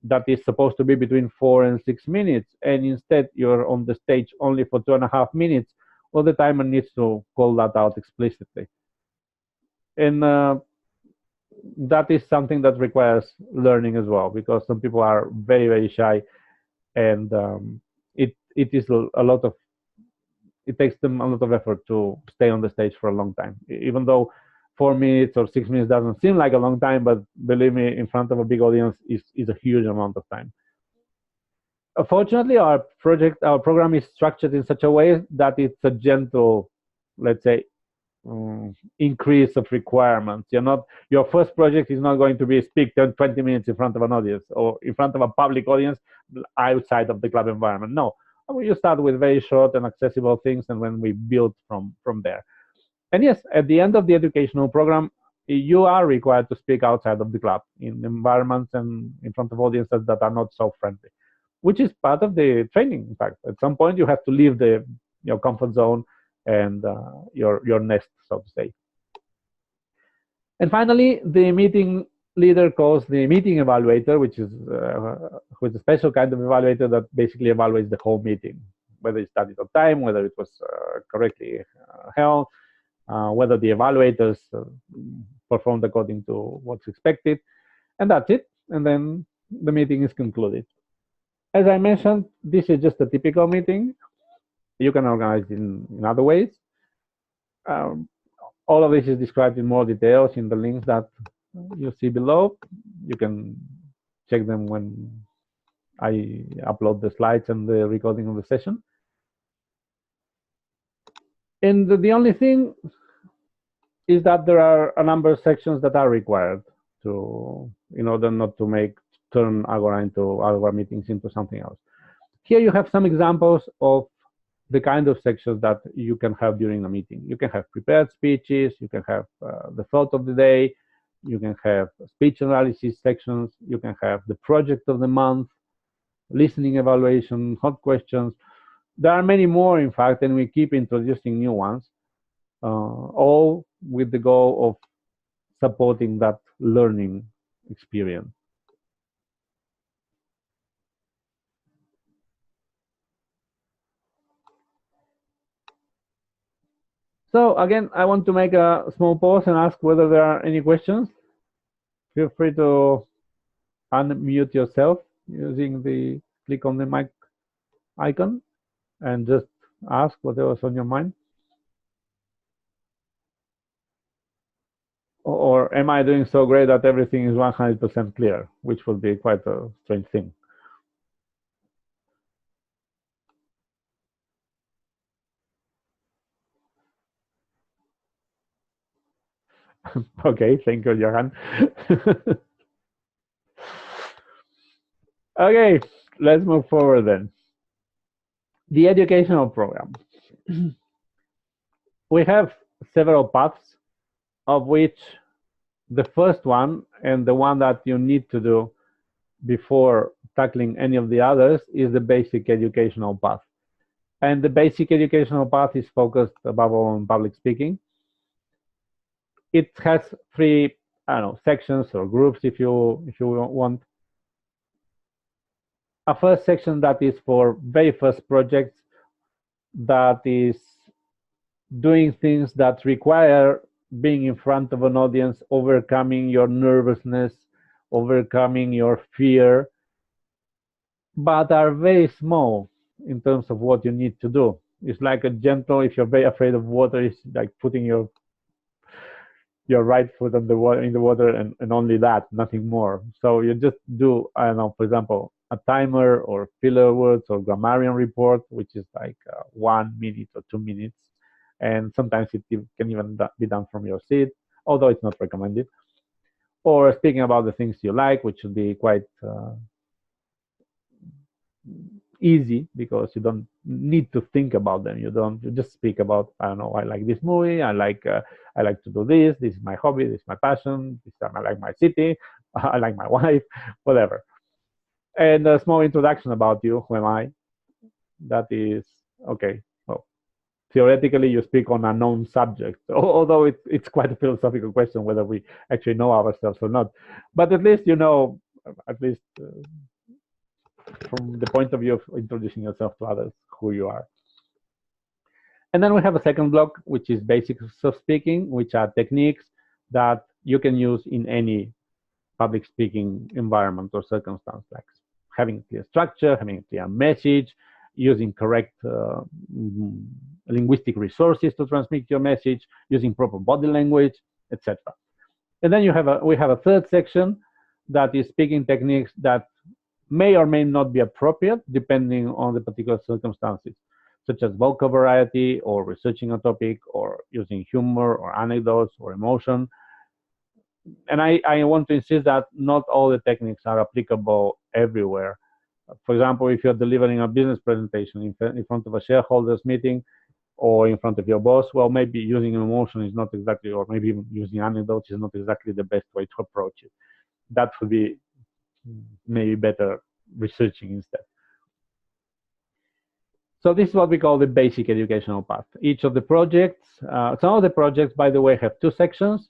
A: that is supposed to be between 4 and 6 minutes, and instead you're on the stage only for 2.5 minutes, well, the timer needs to call that out explicitly. And that is something that requires learning as well, because some people are very, very shy, and it takes them a lot of effort to stay on the stage for a long time. Even though 4 minutes or 6 minutes doesn't seem like a long time, but believe me, in front of a big audience is a huge amount of time. Fortunately, our program is structured in such a way that it's a gentle, let's say, increase of requirements. Your first project is not going to be speak 20 minutes in front of an audience or in front of a public audience outside of the club environment. No, you start with very short and accessible things, and then we build from there. And yes, at the end of the educational program, you are required to speak outside of the club in environments and in front of audiences that are not so friendly, which is part of the training. In fact, at some point you have to leave your comfort zone and your nest, so to say. And finally, the meeting leader calls the meeting evaluator, which is a special kind of evaluator that basically evaluates the whole meeting, whether it started on time, whether it was correctly held, whether the evaluators performed according to what's expected, and that's it. And then the meeting is concluded. As I mentioned, this is just a typical meeting. You can organize it in other ways. All of this is described in more details in the links that you see below. You can check them when I upload the slides and the recording of the session. And the only thing is that there are a number of sections that are required to, in order not to turn Agora meetings into something else. Here you have some examples of the kind of sections that you can have during a meeting. You can have prepared speeches, you can have the thought of the day, you can have speech analysis sections, you can have the project of the month, listening evaluation, hot questions. There are many more, in fact, and we keep introducing new ones, all with the goal of supporting that learning experience. So again, I want to make a small pause and ask whether there are any questions. Feel free to unmute yourself using the click on the mic icon and just ask whatever's on your mind. Or am I doing so great that everything is 100% clear, which would be quite a strange thing. Okay, thank you, Johan. Okay, let's move forward then. The educational program. We have several paths, of which the first one and the one that you need to do before tackling any of the others is the basic educational path. And the basic educational path is focused above all on public speaking. It has three, I don't know, sections or groups if you want. A first section that is for very first projects, that is doing things that require being in front of an audience, overcoming your nervousness, overcoming your fear, but are very small in terms of what you need to do. It's like a gentle, if you're very afraid of water, it's like putting your right foot on the water, in the water, and only that, nothing more. So you just do, I don't know, for example, a timer or filler words or grammarian report, which is like 1 minute or 2 minutes. And sometimes it can even be done from your seat, although it's not recommended. Or speaking about the things you like, which should be quite easy because you don't need to think about them. You just speak about, I don't know, I like this movie, I like to do this is my hobby, this is my passion, I like my city, I like my wife, whatever. And a small introduction about you, who am I? That is okay. Well, theoretically you speak on a known subject, although it's quite a philosophical question whether we actually know ourselves or not, but at least you know, at least from the point of view of introducing yourself to others, who you are. And then we have a second block, which is basics of speaking, which are techniques that you can use in any public speaking environment or circumstance, like having clear structure, having a clear message, using correct linguistic resources to transmit your message, using proper body language, etc. And then we have a third section that is speaking techniques that may or may not be appropriate depending on the particular circumstances, such as vocal variety or researching a topic or using humor or anecdotes or emotion. And I want to insist that not all the techniques are applicable everywhere. For example, if you're delivering a business presentation in front of a shareholders meeting or in front of your boss, well, maybe using emotion is not exactly, or maybe even using anecdotes is not exactly the best way to approach it. That would be maybe better researching instead. So this is what we call the basic educational path. Each of the projects, some of the projects, by the way, have two sections.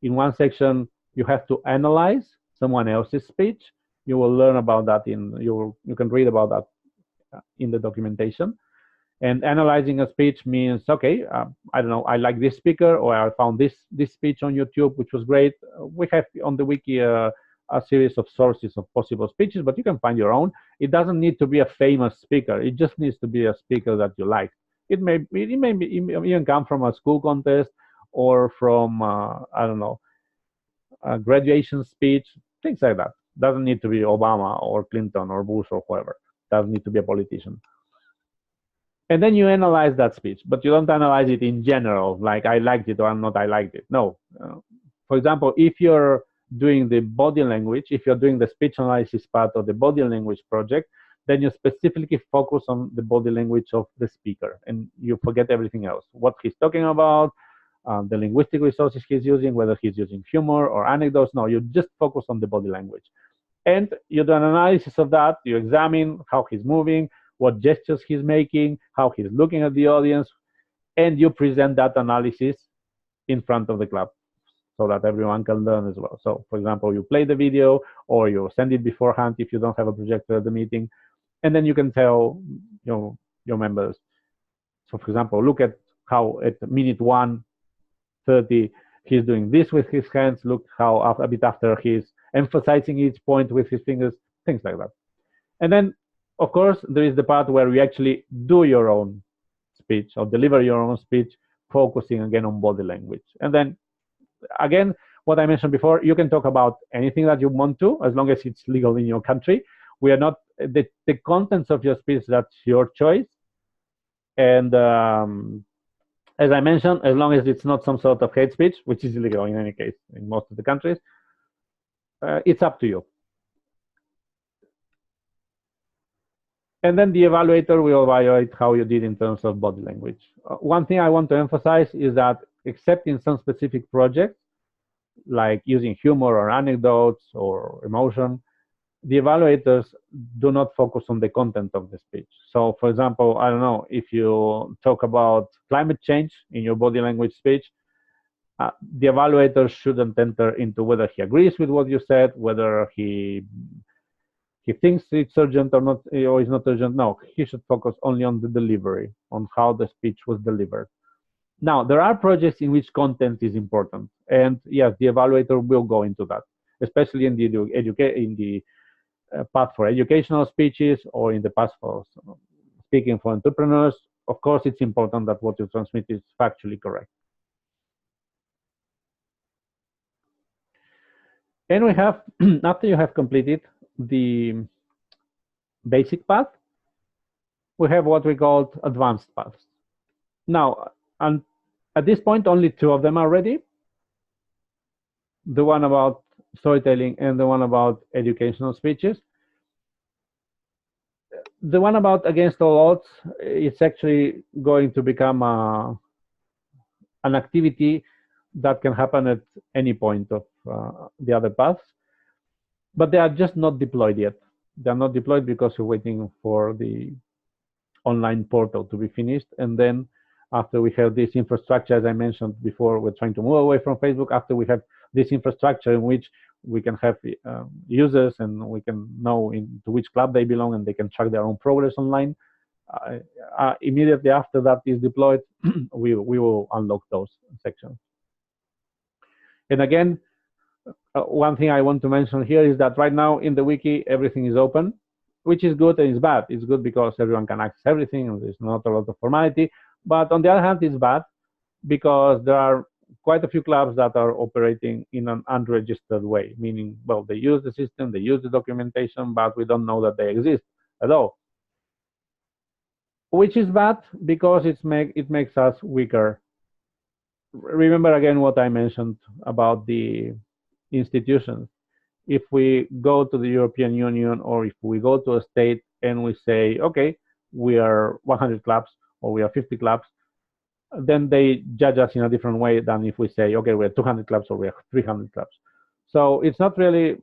A: In one section, you have to analyze someone else's speech. You will learn about that you can read about that in the documentation. And analyzing a speech means, okay, I don't know, I like this speaker, or I found this speech on YouTube, which was great. We have on the wiki a series of sources of possible speeches, but you can find your own. It doesn't need to be a famous speaker. It just needs to be a speaker that you like. It may even come from a school contest or from, I don't know, a graduation speech, things like that. Doesn't need to be Obama or Clinton or Bush or whoever. Doesn't need to be a politician. And then you analyze that speech, but you don't analyze it in general, like I liked it or not I liked it. No. For example, if you're doing the body language, if you're doing the speech analysis part of the body language project, then you specifically focus on the body language of the speaker and you forget everything else. What he's talking about, the linguistic resources he's using, whether he's using humor or anecdotes. No, you just focus on the body language. And you do an analysis of that. You examine how he's moving, what gestures he's making, how he's looking at the audience, and you present that analysis in front of the club so that everyone can learn as well. So, for example, you play the video or you send it beforehand if you don't have a projector at the meeting, and then you can tell your members. So, for example, look at how at minute 1:30 he's doing this with his hands. Look how a bit after he's emphasizing each point with his fingers, things like that. And then, of course, there is the part where you actually do your own speech or deliver your own speech, focusing again on body language. And then, again, what I mentioned before, you can talk about anything that you want to, as long as it's legal in your country. We are not, the contents of your speech, that's your choice. And as I mentioned, as long as it's not some sort of hate speech, which is illegal in any case in most of the countries, it's up to you. And then the evaluator will evaluate how you did in terms of body language. One thing I want to emphasize is that, except in some specific projects, like using humor or anecdotes or emotion, the evaluators do not focus on the content of the speech. So, for example, I don't know, if you talk about climate change in your body language speech, the evaluator shouldn't enter into whether he agrees with what you said, whether he thinks it's urgent or not, or is not urgent. No, he should focus only on the delivery, on how the speech was delivered. Now, there are projects in which content is important, and yes, the evaluator will go into that, especially in the path for educational speeches or in the path for speaking for entrepreneurs. Of course, it's important that what you transmit is factually correct. And we have, after you have completed the basic path, we have what we call advanced paths. Now, and at this point, only two of them are ready. The one about storytelling and the one about educational speeches. The one about against all odds, it's actually going to become an activity that can happen at any point of the other paths, but they are just not deployed yet. They are not deployed because we're waiting for the online portal to be finished. And then after we have this infrastructure, as I mentioned before, we're trying to move away from Facebook. After we have this infrastructure in which we can have users and we can know to which club they belong and they can track their own progress online. Immediately after that is deployed, we will unlock those sections. And again, one thing I want to mention here is that right now in the wiki, everything is open, which is good and it's bad. It's good because everyone can access everything and there's not a lot of formality. But on the other hand, it's bad because there are quite a few clubs that are operating in an unregistered way, meaning, well, they use the system, they use the documentation, but we don't know that they exist at all. Which is bad because it makes us weaker. Remember again what I mentioned about the institutions. If we go to the European Union or if we go to a state and we say, okay, we are 100 clubs or we are 50 clubs, then they judge us in a different way than if we say, okay, we're 200 clubs or we're 300 clubs. So it's not really,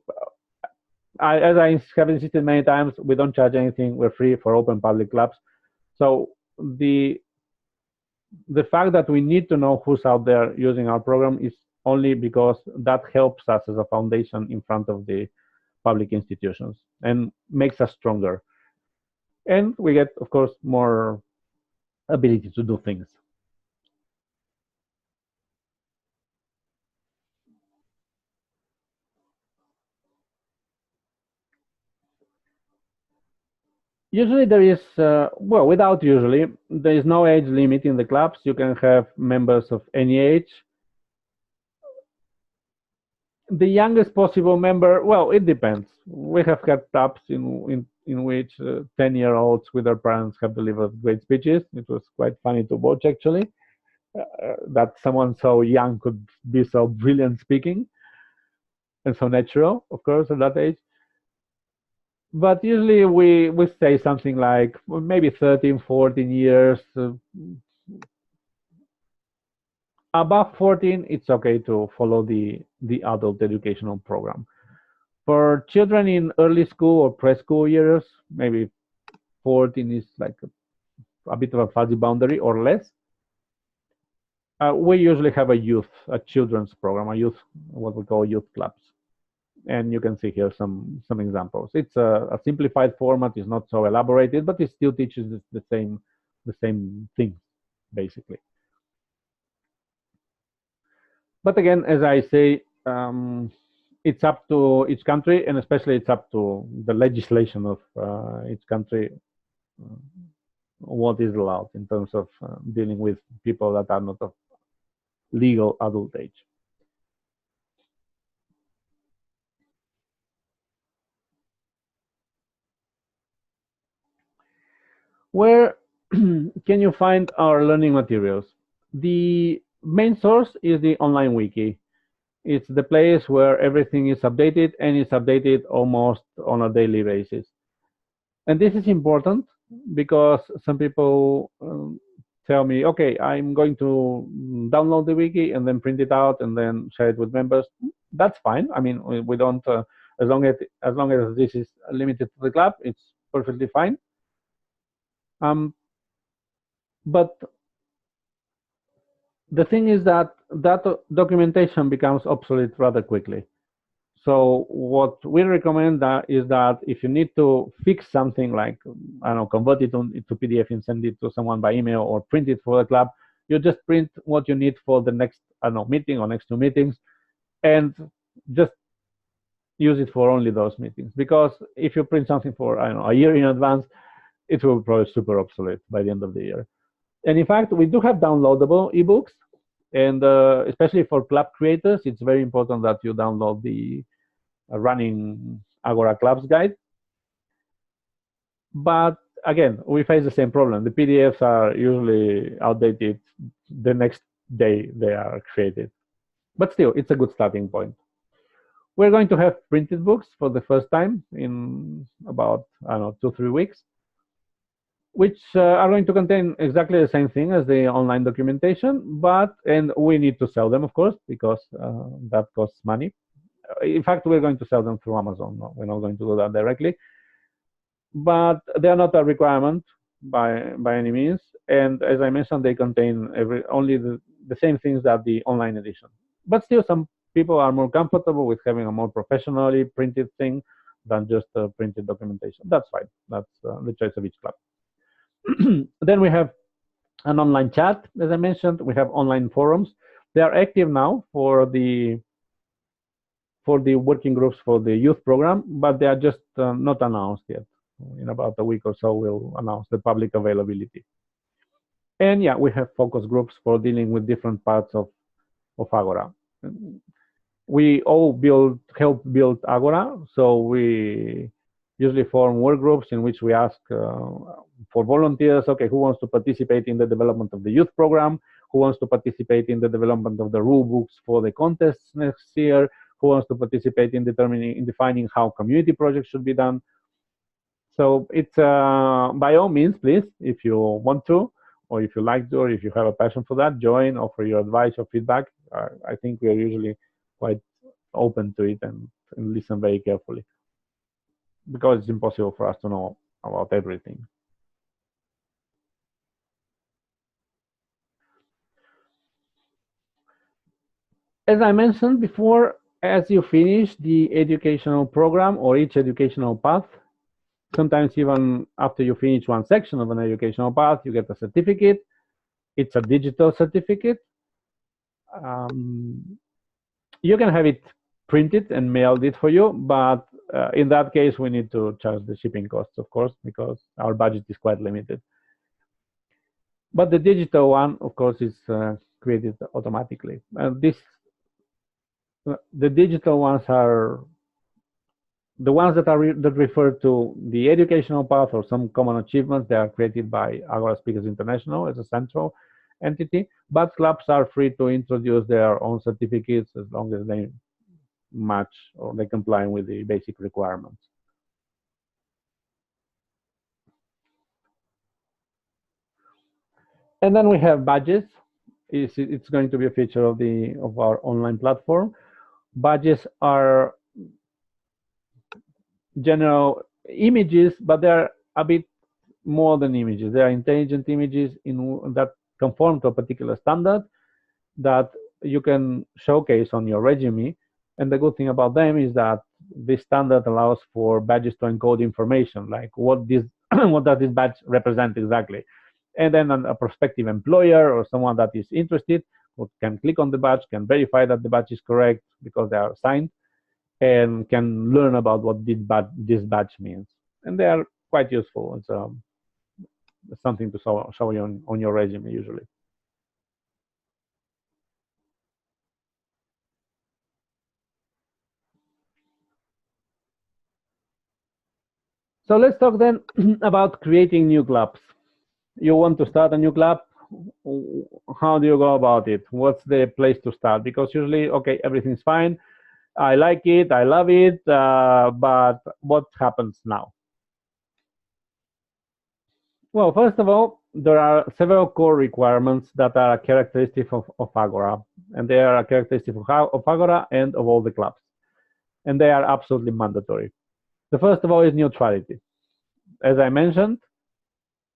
A: as I have insisted many times, we don't charge anything. We're free for open public clubs. So the fact that we need to know who's out there using our program is only because that helps us as a foundation in front of the public institutions and makes us stronger. And we get, of course, more ability to do things. Usually there is, well, without usually, there is no age limit in the clubs. You can have members of any age. The youngest possible member, well, it depends. We have had clubs in which 10-year-olds with their parents have delivered great speeches. It was quite funny to watch, actually, that someone so young could be so brilliant speaking and so natural, of course, at that age. But usually we say something like well, maybe 13, 14 years. Above 14, it's okay to follow the adult educational program. For children in early school or preschool years, maybe 14 is like a bit of a fuzzy boundary or less. We usually have a children's program, a youth, what we call youth clubs. And you can see here some examples. It's a simplified format, it's not so elaborated, but it still teaches the same things, basically. But again, as I say, it's up to each country, and especially it's up to the legislation of each country uh, what is allowed in terms of dealing with people that are not of legal adult age. Where can you find our learning materials? The main source is the online wiki. It's the place where everything is updated and it's updated almost on a daily basis. And this is important because some people tell me, okay, I'm going to download the wiki and then print it out and then share it with members. That's fine. I mean, we don't, as long as this is limited to the club, it's perfectly fine. Um, but the thing is that that documentation becomes obsolete rather quickly. So what we recommend is that if you need to fix something like, I don't know, convert it into PDF and send it to someone by email or print it for the club, you just print what you need for the next, I don't know, meeting or next two meetings and just use it for only those meetings. Because if you print something for, I don't know, a year in advance, it will be probably super obsolete by the end of the year. And in fact, we do have downloadable ebooks. And especially for club creators, it's very important that you download the running Agora Clubs guide. But again, we face the same problem. The PDFs are usually outdated the next day they are created. But still, it's a good starting point. We're going to have printed books for the first time in about, I don't know, 2-3 weeks, which are going to contain exactly the same thing as the online documentation, and we need to sell them, of course, because that costs money. In fact, we're going to sell them through Amazon. No, we're not going to do that directly. But they are not a requirement by any means. And as I mentioned, they contain only the same things that the online edition. But still, some people are more comfortable with having a more professionally printed thing than just printed documentation. That's fine. That's the choice of each club. Then we have an online chat, as I mentioned. We have online forums. They are active now for the working groups for the youth program, but they are just not announced yet. In about a week or so, we'll announce the public availability. And yeah, we have focus groups for dealing with different parts of Agora. We all help build Agora, so we usually form work groups in which we ask for volunteers. Okay, who wants to participate in the development of the youth program? Who wants to participate in the development of the rule books for the contests next year? Who wants to participate in defining how community projects should be done? So it's by all means, please, if you want to, or if you like to, or if you have a passion for that, join, offer your advice or feedback. I think we are usually quite open to it and listen very carefully, because it's impossible for us to know about everything. As I mentioned before, as you finish the educational program or each educational path, sometimes even after you finish one section of an educational path, you get a certificate. It's a digital certificate. You can have it printed and mailed it for you, but in that case, we need to charge the shipping costs, of course, because our budget is quite limited. But the digital one, of course, is created automatically. And this The digital ones are the ones that that refer to the educational path or some common achievements. They are created by Agora Speakers International as a central entity, but clubs are free to introduce their own certificates as long as they match or they comply with the basic requirements. And then we have badges. It's going to be a feature of our online platform. Badges are general images, but they're a bit more than images. They are intelligent images that conform to a particular standard that you can showcase on your resume. And the good thing about them is that this standard allows for badges to encode information, like what this what does this badge represent exactly. And then a prospective employer or someone that is interested can click on the badge, can verify that the badge is correct because they are signed, and can learn about what this badge means. And they are quite useful. It's something to show you on your resume usually. So let's talk then about creating new clubs. You want to start a new club. How do you go about it? What's the place to start? Because usually, okay, everything's fine. I like it. I love it. But what happens now? Well, first of all, there are several core requirements that are characteristic of Agora, and they are a characteristic of Agora and of all the clubs, and they are absolutely mandatory. The first of all is neutrality. As I mentioned,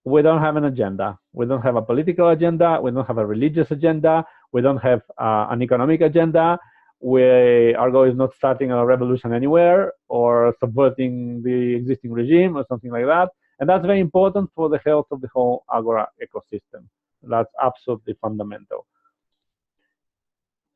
A: we don't have an agenda. We don't have a political agenda. We don't have a religious agenda. We don't have an economic agenda. Our goal is not starting a revolution anywhere or subverting the existing regime or something like that. And that's very important for the health of the whole Agora ecosystem. That's absolutely fundamental.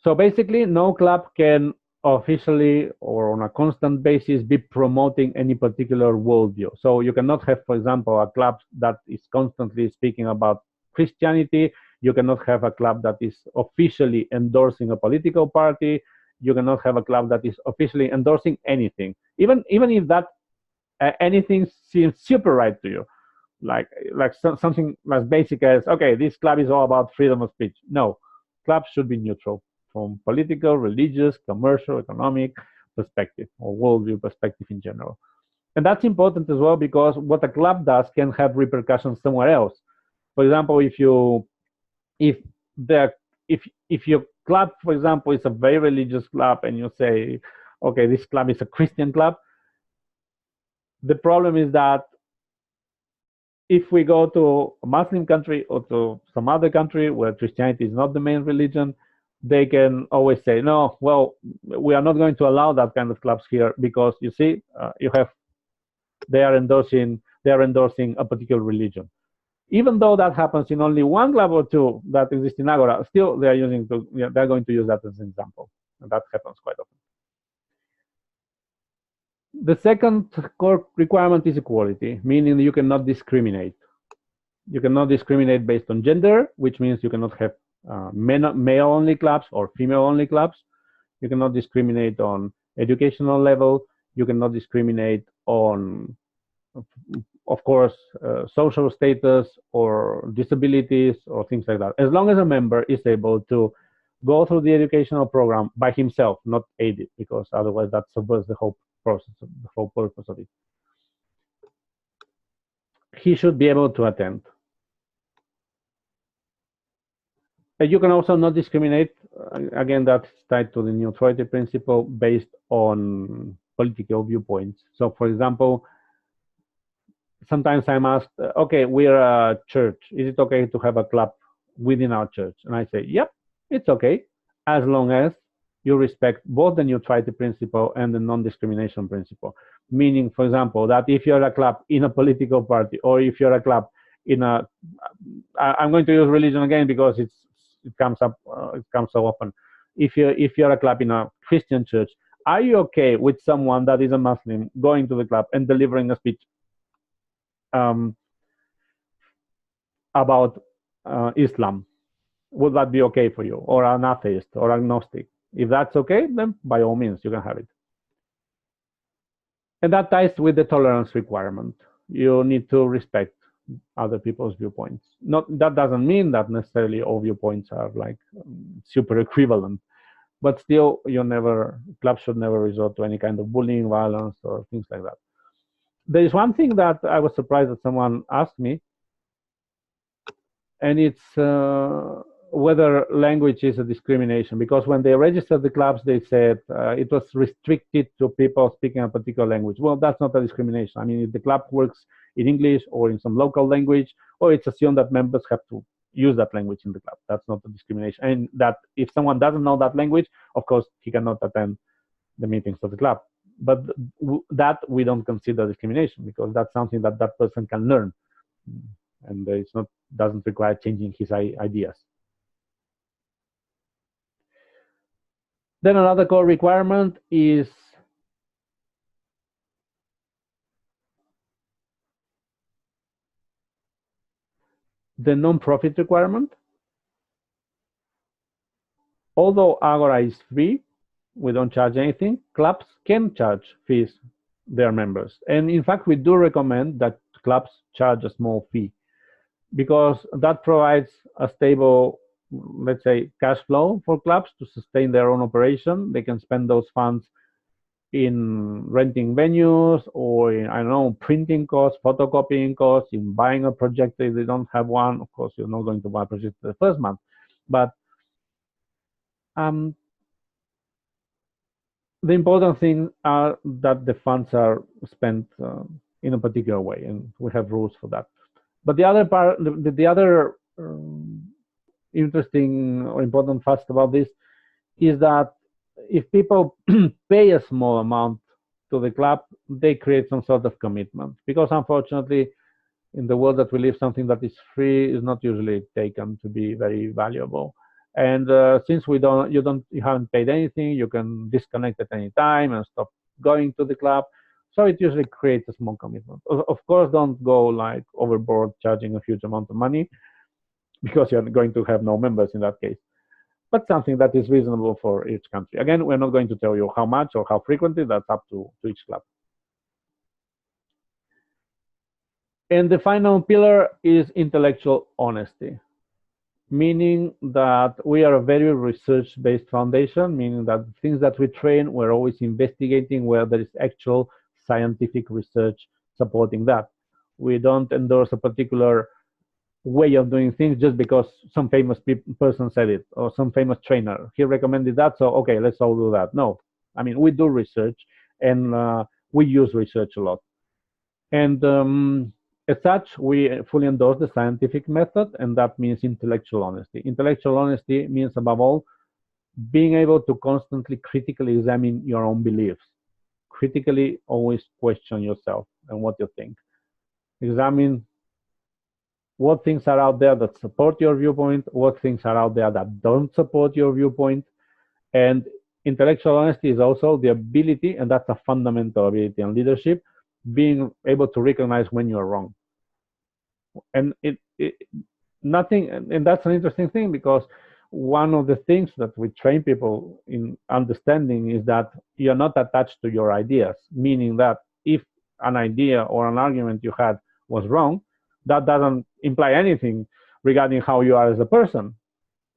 A: So basically, no club can officially or on a constant basis be promoting any particular worldview. So you cannot have, for example, a club that is constantly speaking about Christianity. You cannot have a club that is officially endorsing a political party. You cannot have a club that is officially endorsing anything, even if that anything seems super right to you, like something as basic as, okay, this club is all about freedom of speech. No, clubs should be neutral from political, religious, commercial, economic perspective or worldview perspective in general. And that's important as well because what a club does can have repercussions somewhere else. For example, if the if your club, for example, is a very religious club and you say, okay, this club is a Christian club, the problem is that if we go to a Muslim country or to some other country where Christianity is not the main religion, they can always say, no, well, we are not going to allow that kind of clubs here because you see, they are endorsing a particular religion. Even though that happens in only one club or two that exist in Agora, still they're going to use that as an example, and that happens quite often. The second core requirement is equality, meaning you cannot discriminate. You cannot discriminate based on gender, which means you cannot have male-only clubs or female-only clubs. You cannot discriminate on educational level. You cannot discriminate on, of course, social status or disabilities or things like that. As long as a member is able to go through the educational program by himself, not aided, because otherwise that subverts the whole process, the whole purpose of it. He should be able to attend. You can also not discriminate. Again, that's tied to the neutrality principle based on political viewpoints. So, for example, sometimes I'm asked, okay, we're a church. Is it okay to have a club within our church? And I say, yep, it's okay, as long as you respect both the neutrality principle and the non-discrimination principle. Meaning, for example, that if you're a club in a political party or if you're a club in a, I'm going to use religion again because it comes up, it comes so often. If you're a club in a Christian church, are you okay with someone that is a Muslim going to the club and delivering a speech about Islam? Would that be okay for you, or an atheist or agnostic? If that's okay, then by all means, you can have it. And that ties with the tolerance requirement. You need to respect other people's viewpoints. That doesn't mean that necessarily all viewpoints are like super equivalent, but still, clubs should never resort to any kind of bullying, violence, or things like that. There is one thing that I was surprised that someone asked me, and it's whether language is a discrimination. Because when they registered the clubs, they said it was restricted to people speaking a particular language. Well, that's not a discrimination. I mean, if the club works in English or in some local language, or it's assumed that members have to use that language in the club. That's not a discrimination. And that if someone doesn't know that language, of course, he cannot attend the meetings of the club. But that we don't consider discrimination, because that's something that that person can learn, and it's not doesn't require changing his ideas. Then another core requirement is the non-profit requirement. Although Agora is free, we don't charge anything, clubs can charge fees their members. And in fact, we do recommend that clubs charge a small fee, because that provides a stable, let's say, cash flow for clubs to sustain their own operation. They can spend those funds in renting venues, or in, I don't know, printing costs, photocopying costs, in buying a projector if they don't have one. Of course, you're not going to buy a projector the first month, but the important thing are that the funds are spent in a particular way, and we have rules for that. But the other part, the other interesting or important fact about this is that if people pay a small amount to the club, they create some sort of commitment. Because unfortunately, in the world that we live, something that is free is not usually taken to be very valuable. And since you haven't paid anything, you can disconnect at any time and stop going to the club. So it usually creates a small commitment. Of course, don't go like overboard charging a huge amount of money, because you're going to have no members in that case. But something that is reasonable for each country. Again, we're not going to tell you how much or how frequently. That's up to each club. And the final pillar is intellectual honesty, meaning that we are a very research-based foundation, meaning that things that we train, we're always investigating where there is actual scientific research supporting that. We don't endorse a particular way of doing things just because some famous person said it, or some famous trainer, he recommended that, so okay, let's all do that. No, I mean, we do research, and we use research a lot. And as such, we fully endorse the scientific method, and that means intellectual honesty. Intellectual honesty means, above all, being able to constantly critically examine your own beliefs. Critically always question yourself and what you think. Examine what things are out there that support your viewpoint, what things are out there that don't support your viewpoint. And intellectual honesty is also the ability, and that's a fundamental ability in leadership, being able to recognize when you're wrong. And nothing, and that's an interesting thing, because one of the things that we train people in understanding is that you're not attached to your ideas, meaning that if an idea or an argument you had was wrong, that doesn't imply anything regarding how you are as a person.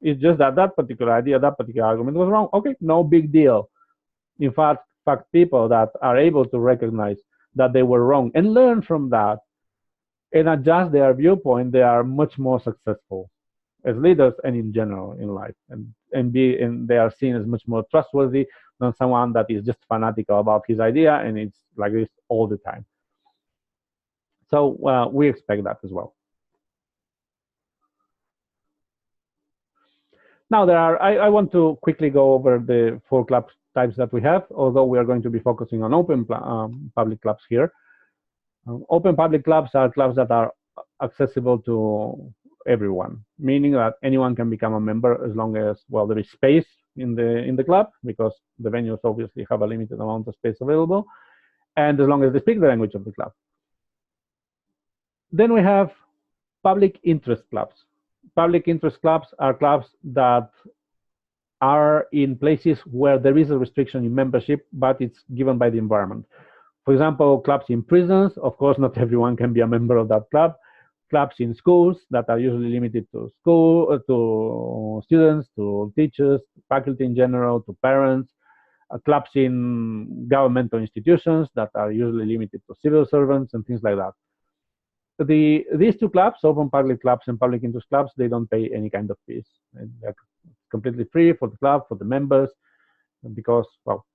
A: It's just that that particular idea, that particular argument was wrong. Okay, no big deal. In fact, people that are able to recognize that they were wrong and learn from that and adjust their viewpoint, they are much more successful as leaders and in general in life, and they are seen as much more trustworthy than someone that is just fanatical about his idea and it's like this all the time. So we expect that as well. Now I want to quickly go over the 4 club types that we have, although we are going to be focusing on open public clubs here. Open public clubs are clubs that are accessible to everyone, meaning that anyone can become a member as long as, well, there is space in the club, because the venues obviously have a limited amount of space available, and as long as they speak the language of the club. Then we have public interest clubs. Public interest clubs are clubs that are in places where there is a restriction in membership, but it's given by the environment. For example, clubs in prisons, of course, not everyone can be a member of that club. Clubs in schools that are usually limited to to students, to teachers, faculty in general, to parents. Clubs in governmental institutions that are usually limited to civil servants and things like that. These two clubs, open public clubs and public interest clubs, they don't pay any kind of fees. And they're completely free for the club, for the members, because, well,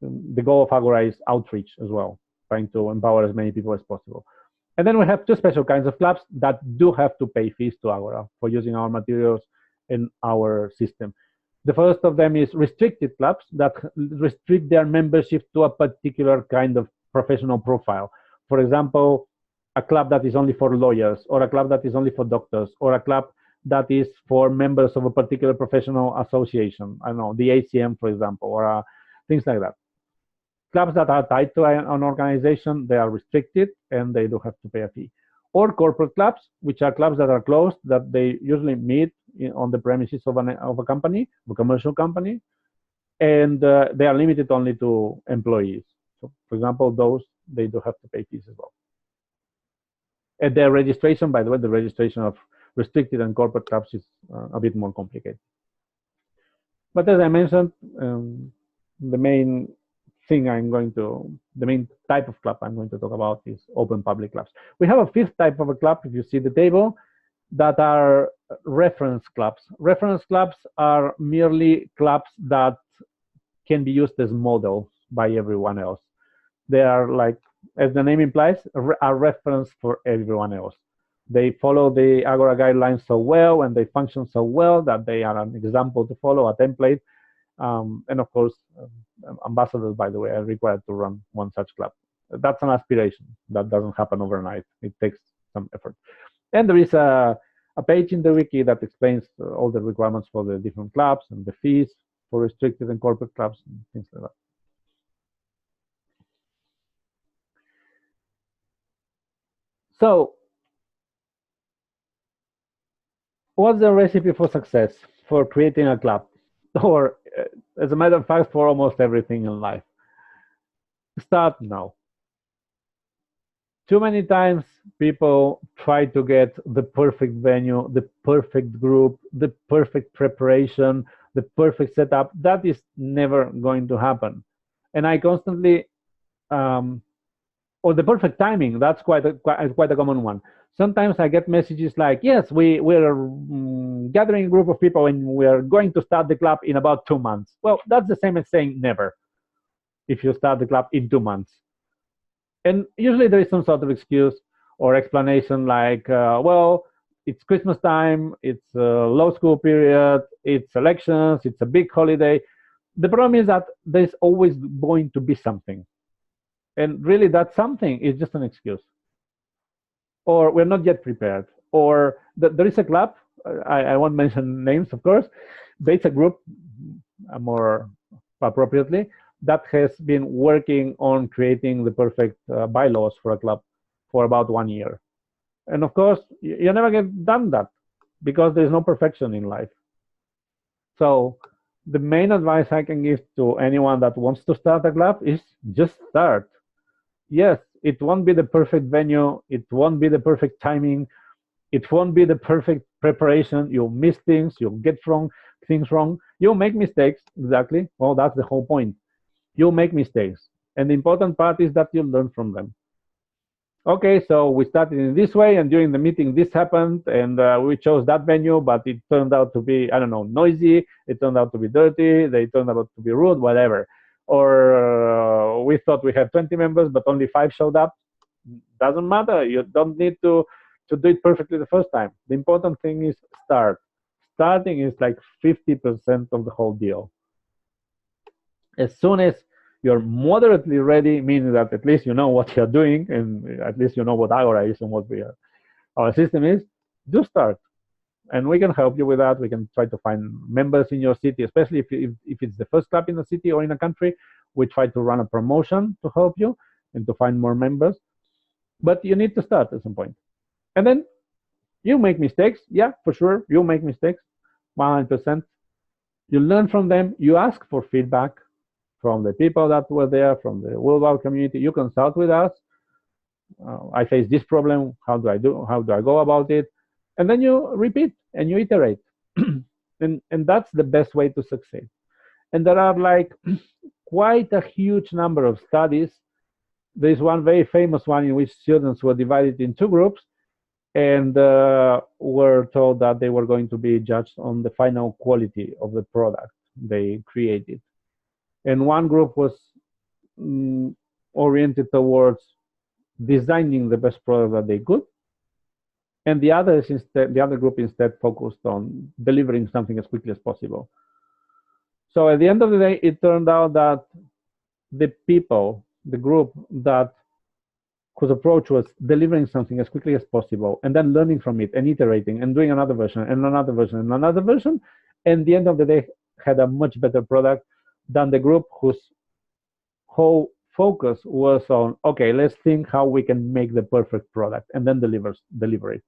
A: the goal of Agora is outreach as well, trying to empower as many people as possible. And then we have two special kinds of clubs that do have to pay fees to Agora for using our materials and our system. The first of them is restricted clubs that restrict their membership to a particular kind of professional profile. For example, a club that is only for lawyers, or a club that is only for doctors, or a club that is for members of a particular professional association. I don't know, the ACM, for example, or things like that. Clubs that are tied to an organization, they are restricted and they do have to pay a fee. Or corporate clubs, which are clubs that are closed, that they usually meet on the premises of a company, a commercial company, and they are limited only to employees. So, for example, those, they do have to pay fees as well. And their registration, by the way, the registration of restricted and corporate clubs is a bit more complicated. But as I mentioned, the main type of club I'm going to talk about is open public clubs. We have a fifth type of a club, if you see the table, that are reference clubs. Reference clubs are merely clubs that can be used as models by everyone else. They are, like, as the name implies, a reference for everyone else. They follow the Agora guidelines so well, and they function so well that they are an example to follow, a template. And of course, ambassadors, by the way, are required to run one such club. That's an aspiration. That doesn't happen overnight. It takes some effort. And there is a page in the wiki that explains all the requirements for the different clubs and the fees for restricted and corporate clubs and things like that. So, what's the recipe for success for creating a club? Or, as a matter of fact, for almost everything in life? Start now. Too many times people try to get the perfect venue, the perfect group, the perfect preparation, the perfect setup. That is never going to happen. And I constantly, or the perfect timing, that's quite a common one. Sometimes I get messages like, yes, we're gathering a group of people and we're going to start the club in about 2 months. Well, that's the same as saying never, if you start the club in 2 months. And usually there is some sort of excuse or explanation like, well, it's Christmas time, it's a low school period, it's elections, it's a big holiday. The problem is that there's always going to be something. And really that something is just an excuse. Or we're not yet prepared. Or there is a club, I won't mention names, of course. There's a group, more appropriately, that has been working on creating the perfect bylaws for a club for about 1 year. And of course, you never get done that because there's no perfection in life. So the main advice I can give to anyone that wants to start a club is just start. Yes, it won't be the perfect venue. It won't be the perfect timing. It won't be the perfect preparation. You'll miss things. You'll get things wrong. You'll make mistakes. Exactly. Well, that's the whole point. You'll make mistakes. And the important part is that you learn from them. Okay, so we started in this way, and during the meeting this happened, and we chose that venue, but it turned out to be, I don't know, noisy. It turned out to be dirty. They turned out to be rude, whatever. Or we thought we had 20 members, but only 5 showed up. Doesn't matter. You don't need to do it perfectly the first time. The important thing is start. Starting is like 50% of the whole deal. As soon as you're moderately ready, meaning that at least you know what you're doing, and at least you know what Agora is and what our system is, do start. And we can help you with that. We can try to find members in your city, especially if it's the first club in the city or in a country. We try to run a promotion to help you and to find more members. But you need to start at some point. And then you make mistakes. Yeah, for sure. You make mistakes, 100%. You learn from them. You ask for feedback from the people that were there, from the worldwide community. You consult with us. I face this problem. How do I do? How do I go about it? And then you repeat and you iterate. And that's the best way to succeed. And there are like quite a huge number of studies. There's one very famous one in which students were divided in two groups and were told that they were going to be judged on the final quality of the product they created. And one group was oriented towards designing the best product that they could, and the other group instead focused on delivering something as quickly as possible. So at the end of the day, it turned out that the group that whose approach was delivering something as quickly as possible and then learning from it and iterating and doing another version and another version and another version, and at the end of the day had a much better product than the group whose whole focus was on, okay, let's think how we can make the perfect product and then deliver it.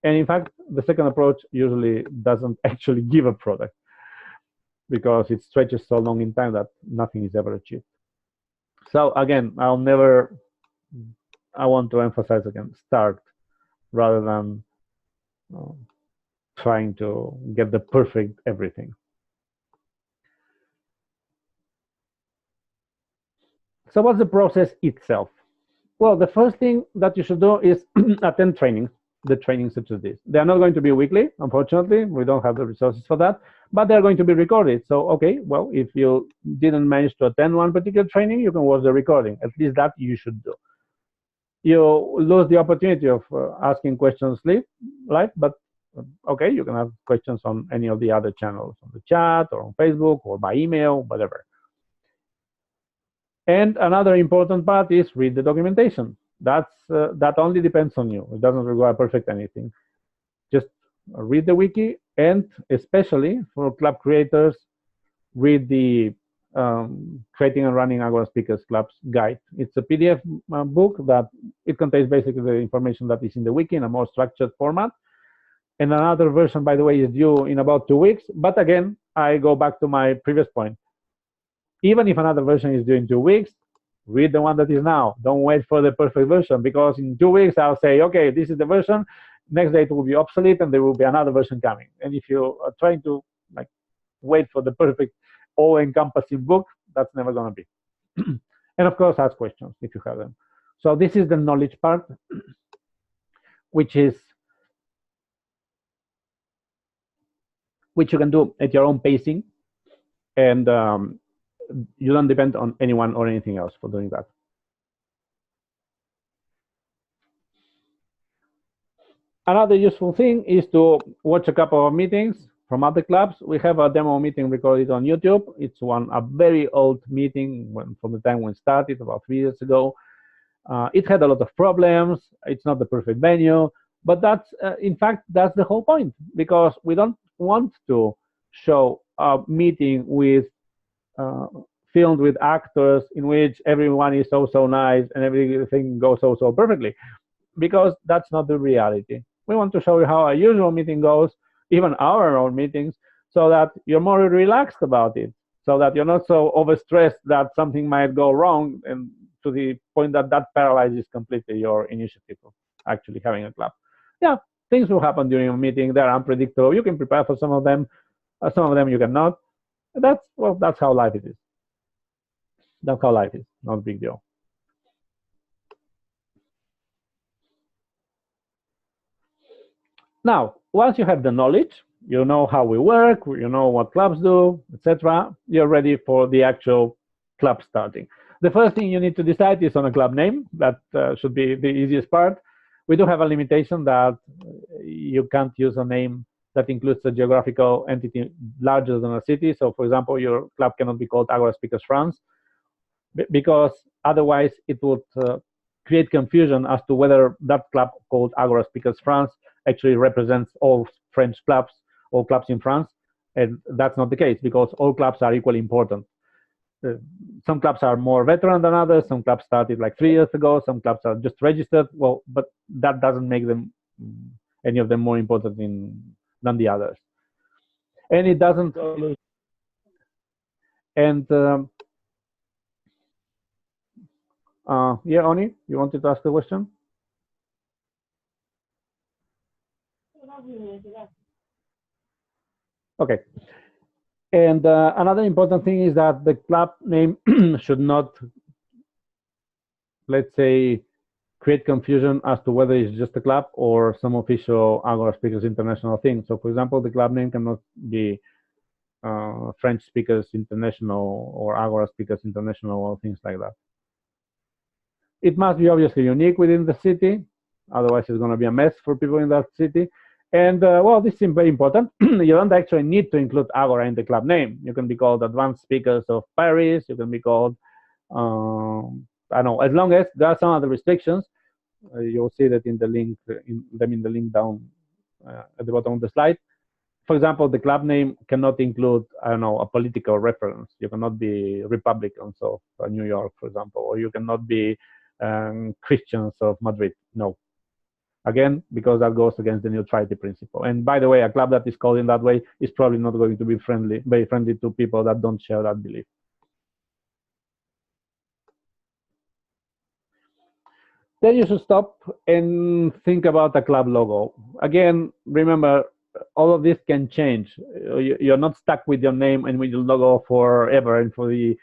A: And in fact, the second approach usually doesn't actually give a product because it stretches so long in time that nothing is ever achieved. So again, I want to emphasize again, start rather than trying to get the perfect everything. So what's the process itself? Well, the first thing that you should do is attend trainings, the trainings such as this. They are not going to be weekly, unfortunately. We don't have the resources for that, but they're going to be recorded. So, okay, well, if you didn't manage to attend one particular training, you can watch the recording. At least that you should do. You lose the opportunity of asking questions live, but okay, you can ask questions on any of the other channels, on the chat or on Facebook or by email, whatever. And another important part is read the documentation. That only depends on you. It doesn't require perfect anything. Just read the wiki, and especially for club creators, read the Creating and Running Agora Speakers Clubs guide. It's a PDF book that it contains basically the information that is in the wiki in a more structured format. And another version, by the way, is due in about 2 weeks. But again, I go back to my previous point. Even if another version is due in 2 weeks, read the one that is now. Don't wait for the perfect version, because in 2 weeks I'll say, okay, this is the version. Next day it will be obsolete and there will be another version coming. And if you are trying to wait for the perfect all-encompassing book, that's never going to be. And of course, ask questions if you have them. So this is the knowledge part, which you can do at your own pacing, and you don't depend on anyone or anything else for doing that. Another useful thing is to watch a couple of meetings from other clubs. We have a demo meeting recorded on YouTube. It's a very old meeting from the time when it started about 3 years ago. It had a lot of problems. It's not the perfect venue, but in fact, that's the whole point, because we don't want to show a meeting filmed with actors in which everyone is so nice and everything goes so perfectly, because that's not the reality. We want to show you how a usual meeting goes, even our own meetings, so that you're more relaxed about it, so that you're not so overstressed that something might go wrong, and to the point that paralyzes completely your initiative of actually having a club. Yeah, things will happen during a meeting. They're unpredictable. You can prepare for some of them you cannot. That's how life is. That's how life is. Not a big deal. Now, once you have the knowledge, you know how we work, you know what clubs do, etc., you're ready for the actual club starting. The first thing you need to decide is on a club name. That should be the easiest part. We do have a limitation that you can't use a name that includes a geographical entity larger than a city. So, for example, your club cannot be called Agora Speakers France, because otherwise it would create confusion as to whether that club called Agora Speakers France actually represents all French clubs, all clubs in France. And that's not the case, because all clubs are equally important. Some clubs are more veteran than others. Some clubs started like 3 years ago. Some clubs are just registered. Well, but that doesn't make them, any of them, more important than the others. And it doesn't And yeah, Oni, you wanted to ask a question? Okay. And another important thing is that the club name should not, let's say, create confusion as to whether it's just a club or some official Agora Speakers International thing. So, for example, the club name cannot be French Speakers International or Agora Speakers International or things like that. It must be obviously unique within the city, otherwise it's going to be a mess for people in that city. And well, this is very important. You don't actually need to include Agora in the club name. You can be called Advanced Speakers of Paris. You can be called, I don't know, as long as there are some other restrictions. You'll see that in the link, in the link down at the bottom of the slide. For example, the club name cannot include, I don't know, a political reference. You cannot be Republicans of New York, for example, or you cannot be Christians of Madrid. No. Again, because that goes against the neutrality principle. And by the way, a club that is called in that way is probably not going to be very friendly to people that don't share that belief. Then you should stop and think about a club logo. Again, remember, all of this can change. You're not stuck with your name and with your logo forever and for the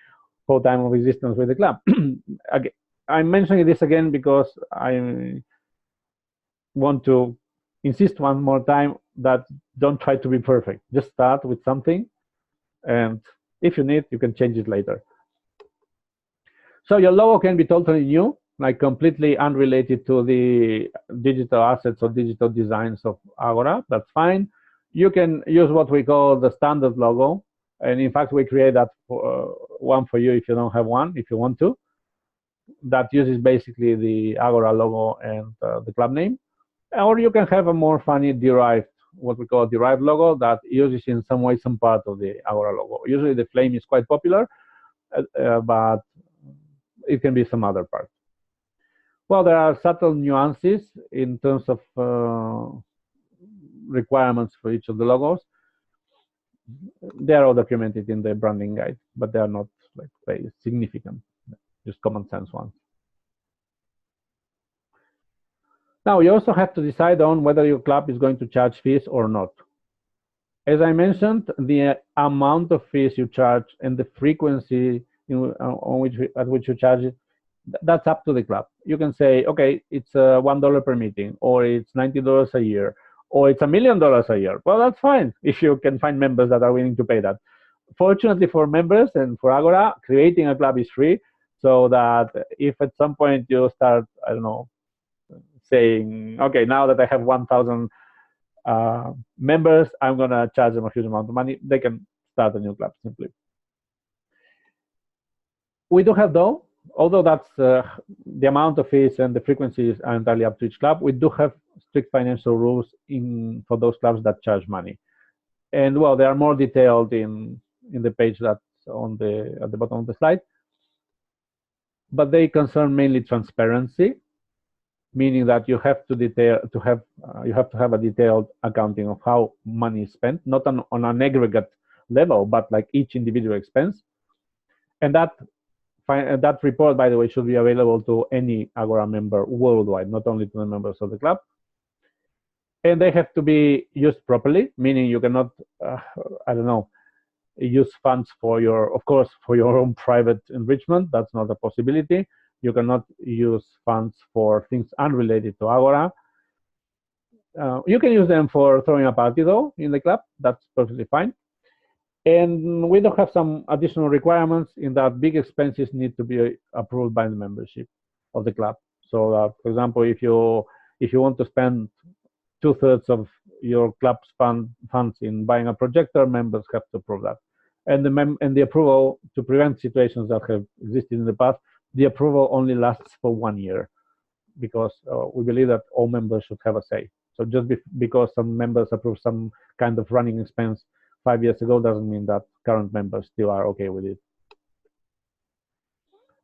A: whole time of existence with the club. I'm mentioning this again because I want to insist one more time that don't try to be perfect. Just start with something, and if you need, you can change it later. So your logo can be totally new, like completely unrelated to the digital assets or digital designs of Agora. That's fine. You can use what we call the standard logo. And in fact, we create that one for you if you don't have one, if you want to. That uses basically the Agora logo and the club name. Or you can have a more funny derived, what we call a derived logo that uses in some way some part of the Agora logo. Usually the flame is quite popular, but it can be some other part. Well, there are subtle nuances in terms of requirements for each of the logos. They are all documented in the branding guide, but they are not like very significant, just common sense ones. Now, you also have to decide on whether your club is going to charge fees or not. As I mentioned, the amount of fees you charge and the frequency at which you charge it, that's up to the club. You can say, okay, it's $1 per meeting, or it's $90 a year, or it's $1 million a year. Well, that's fine if you can find members that are willing to pay that. Fortunately for members and for Agora, creating a club is free, so that if at some point you start, I don't know, saying, okay, now that I have 1,000 members, I'm going to charge them a huge amount of money, they can start a new club simply. We do have, though, although that's the amount of fees and the frequencies are entirely up to each club, we do have strict financial rules for those clubs that charge money. And well, they are more detailed in the page that's at the bottom of the slide. But they concern mainly transparency, meaning that you have to have a detailed accounting of how money is spent, not on an aggregate level, but like each individual expense. And that report, by the way, should be available to any Agora member worldwide, not only to the members of the club. And they have to be used properly, meaning you cannot, I don't know, use funds for your own private enrichment. That's not a possibility. You cannot use funds for things unrelated to Agora. You can use them for throwing a party, though, in the club. That's perfectly fine. And we do have some additional requirements in that big expenses need to be approved by the membership of the club. So, for example, if you want to spend 2/3 of your club's funds in buying a projector, members have to approve that. And the approval, to prevent situations that have existed in the past, the approval only lasts for 1 year, because we believe that all members should have a say. So just because some members approve some kind of running expense 5 years ago doesn't mean that current members still are okay with it.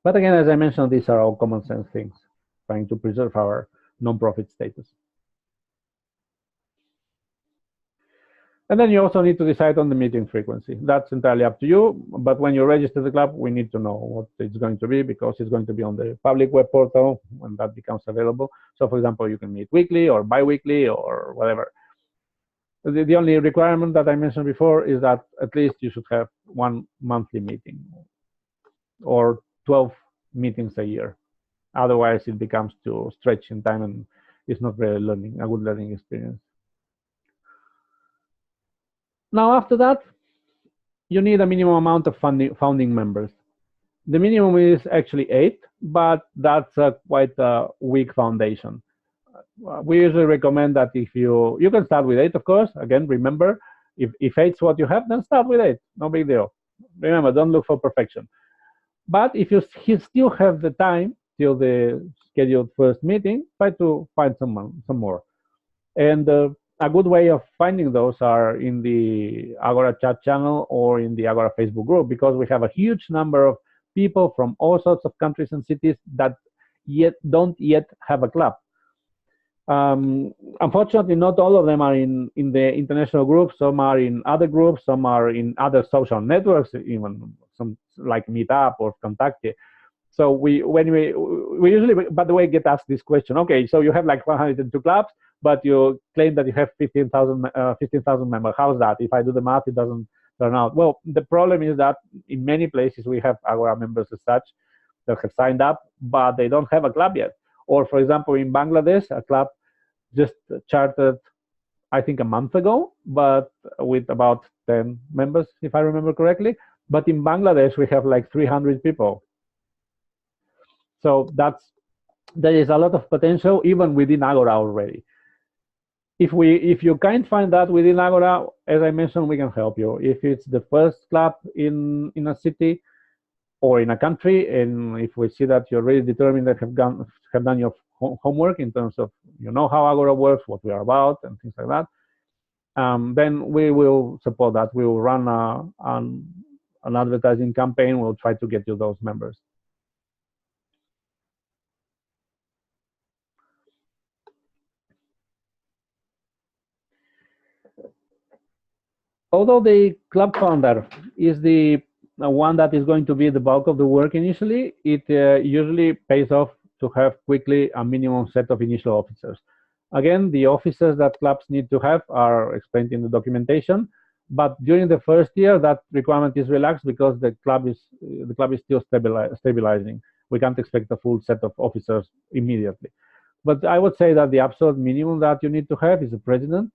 A: But again, as I mentioned, these are all common sense things, trying to preserve our non-profit status. And then you also need to decide on the meeting frequency. That's entirely up to you. But when you register the club, we need to know what it's going to be, because it's going to be on the public web portal when that becomes available. So, for example, you can meet weekly or bi-weekly or whatever. The only requirement that I mentioned before is that at least you should have one monthly meeting or 12 meetings a year. Otherwise, it becomes too stretched in time and it's not really a good learning experience. Now, after that, you need a minimum amount of founding members. The minimum is actually 8, but that's quite a weak foundation. We usually recommend that if you can start with 8, of course. Again, remember, if 8 is what you have, then start with 8. No big deal. Remember, don't look for perfection. But if you still have the time till the scheduled first meeting, try to find some more. And a good way of finding those are in the Agora chat channel or in the Agora Facebook group, because we have a huge number of people from all sorts of countries and cities that don't yet have a club. Unfortunately, not all of them are in the international group. Some are in other groups. Some are in other social networks, even some like Meetup or Contacte. So we usually, by the way, get asked this question. Okay, so you have like 102 clubs, but you claim that you have 15,000 members. How's that? If I do the math, it doesn't turn out. Well, the problem is that in many places we have Agora members as such that have signed up, but they don't have a club yet. Or, for example, in Bangladesh, a club just chartered, I think, a month ago, but with about 10 members, if I remember correctly. But in Bangladesh, we have like 300 people. So there is a lot of potential even within Agora already. If you can't find that within Agora, as I mentioned, we can help you. If it's the first club in a city or in a country, and if we see that you're really determined that have done your homework in terms of how Agora works, what we are about, and things like that, then we will support that. We will run an advertising campaign. We'll try to get you those members. Although the club founder is the one that is going to be the bulk of the work initially, it usually pays off to have quickly a minimum set of initial officers. Again, the officers that clubs need to have are explained in the documentation, but during the first year, that requirement is relaxed because the club is still stabilizing. We can't expect a full set of officers immediately. But I would say that the absolute minimum that you need to have is a president,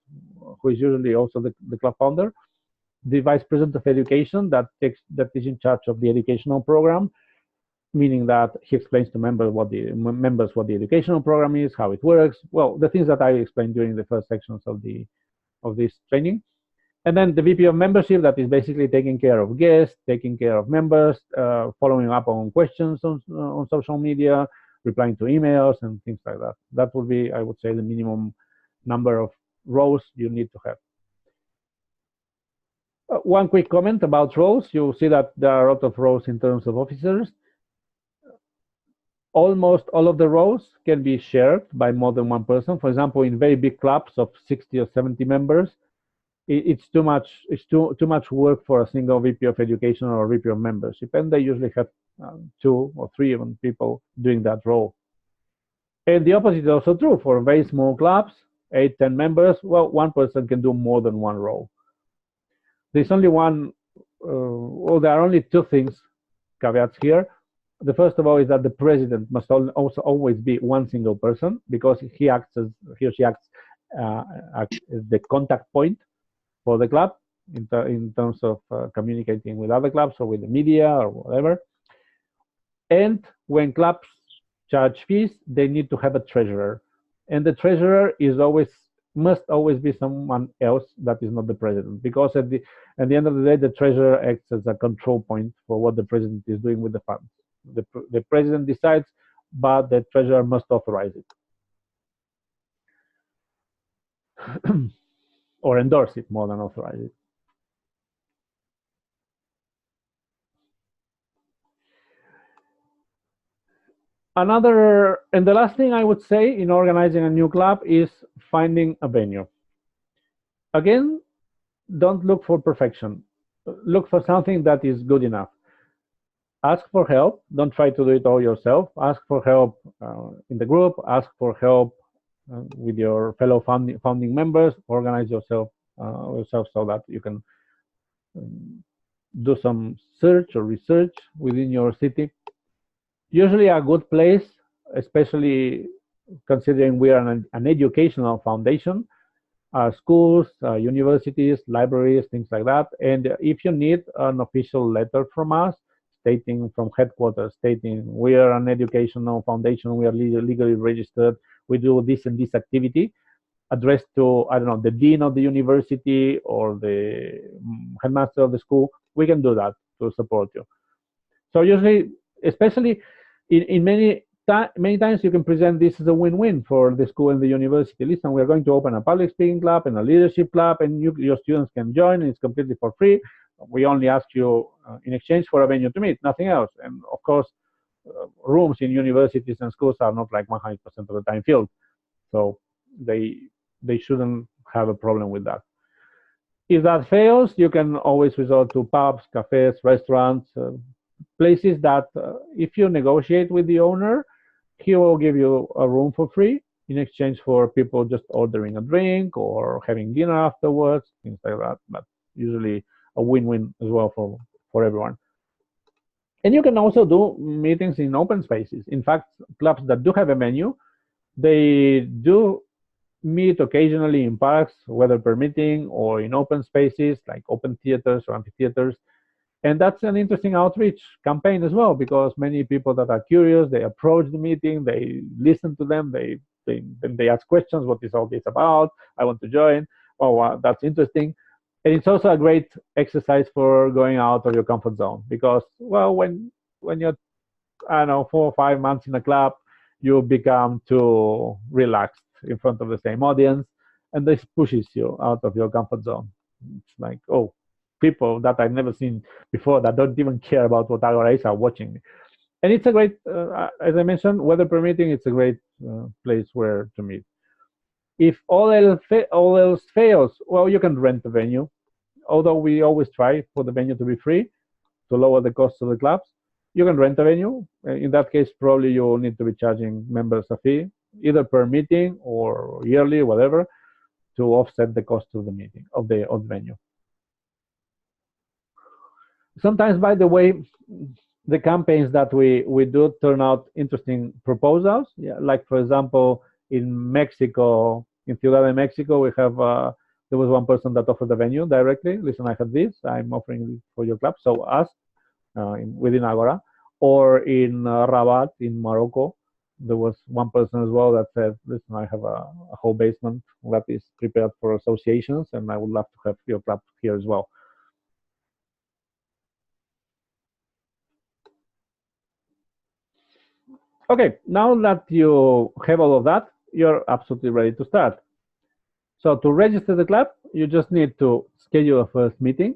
A: who is usually also the club founder, the vice president of education that is in charge of the educational program, meaning that he explains to members what the educational program is, how it works. Well, the things that I explained during the first sections of this training. And then the VP of membership, that is basically taking care of guests, taking care of members, following up on questions on social media, replying to emails and things like that. That would be, I would say, the minimum number of roles you need to have. One quick comment about roles. You'll see that there are a lot of roles in terms of officers. Almost all of the roles can be shared by more than one person. For example, in very big clubs of 60 or 70 members, it's too much work for a single VP of education or VP of membership, and they usually have 2 or 3 even people doing that role. And the opposite is also true for very small clubs, 8, 10 members. Well, one person can do more than one role. There's only there are only 2 things, caveats here. The first of all is that the president must also always be one single person, because he or she acts as the contact point for the club in terms of communicating with other clubs or with the media or whatever. And when clubs charge fees, they need to have a treasurer, and the treasurer must always be someone else that is not the president, because at the end of the day, the treasurer acts as a control point for what the president is doing with the funds. The president decides, but the treasurer must authorize it or endorse it more than authorize it. And the last thing I would say in organizing a new club is finding a venue. Again, don't look for perfection. Look for something that is good enough. Ask for help. Don't try to do it all yourself. Ask for help in the group. Ask for help with your fellow founding members. Organize yourself so that you can um, do some search or research within your city. Usually a good place, especially considering we are an educational foundation, schools, universities, libraries, things like that. And if you need an official letter from us, stating from headquarters, stating we are an educational foundation, we are legally registered, we do this and this activity, addressed to, I don't know, the dean of the university or the headmaster of the school, we can do that to support you. So usually, especially in many times, you can present this as a win-win for the school and the university. Listen, we're going to open a public speaking club and a leadership club, and your students can join, and it's completely for free. We only ask you in exchange for a venue to meet, nothing else. And of course, rooms in universities and schools are not like 100% of the time filled, so they shouldn't have a problem with that. If that fails, you can always resort to pubs, cafes, restaurants, places that if you negotiate with the owner, he will give you a room for free in exchange for people just ordering a drink or having dinner afterwards, things like that. But usually a win-win as well for everyone. And you can also do meetings in open spaces. In fact, clubs that do have a venue, they do meet occasionally in parks, weather permitting, or in open spaces like open theaters or amphitheaters. And that's an interesting outreach campaign as well, because many people that are curious, they approach the meeting, they listen to them, they ask questions. What is all this about? I want to join. Oh, wow, that's interesting. And it's also a great exercise for going out of your comfort zone, because, well, when you're, I don't know, 4 or 5 months in a club, you become too relaxed in front of the same audience, and this pushes you out of your comfort zone. It's like, oh, people that I've never seen before that don't even care about what Agora is are watching me. And it's a great, as I mentioned, weather permitting, it's a great place where to meet. If all else fails, well, you can rent the venue. Although we always try for the venue to be free to lower the cost of the clubs, you can rent a venue. In that case, probably you'll need to be charging members a fee, either per meeting or yearly, whatever, to offset the cost of the meeting of the venue. Sometimes, by the way, the campaigns that we do turn out interesting proposals. Yeah, like for example, in Mexico, in Ciudad de Mexico, we have there was one person that offered the venue directly. Listen, I have this. I'm offering it for your club. So ask within Agora. Or in Rabat, in Morocco, there was one person as well that said, listen, I have a whole basement that is prepared for associations, and I would love to have your club here as well. Okay, now that you have all of that, you're absolutely ready to start. So to register the club, you just need to schedule a first meeting.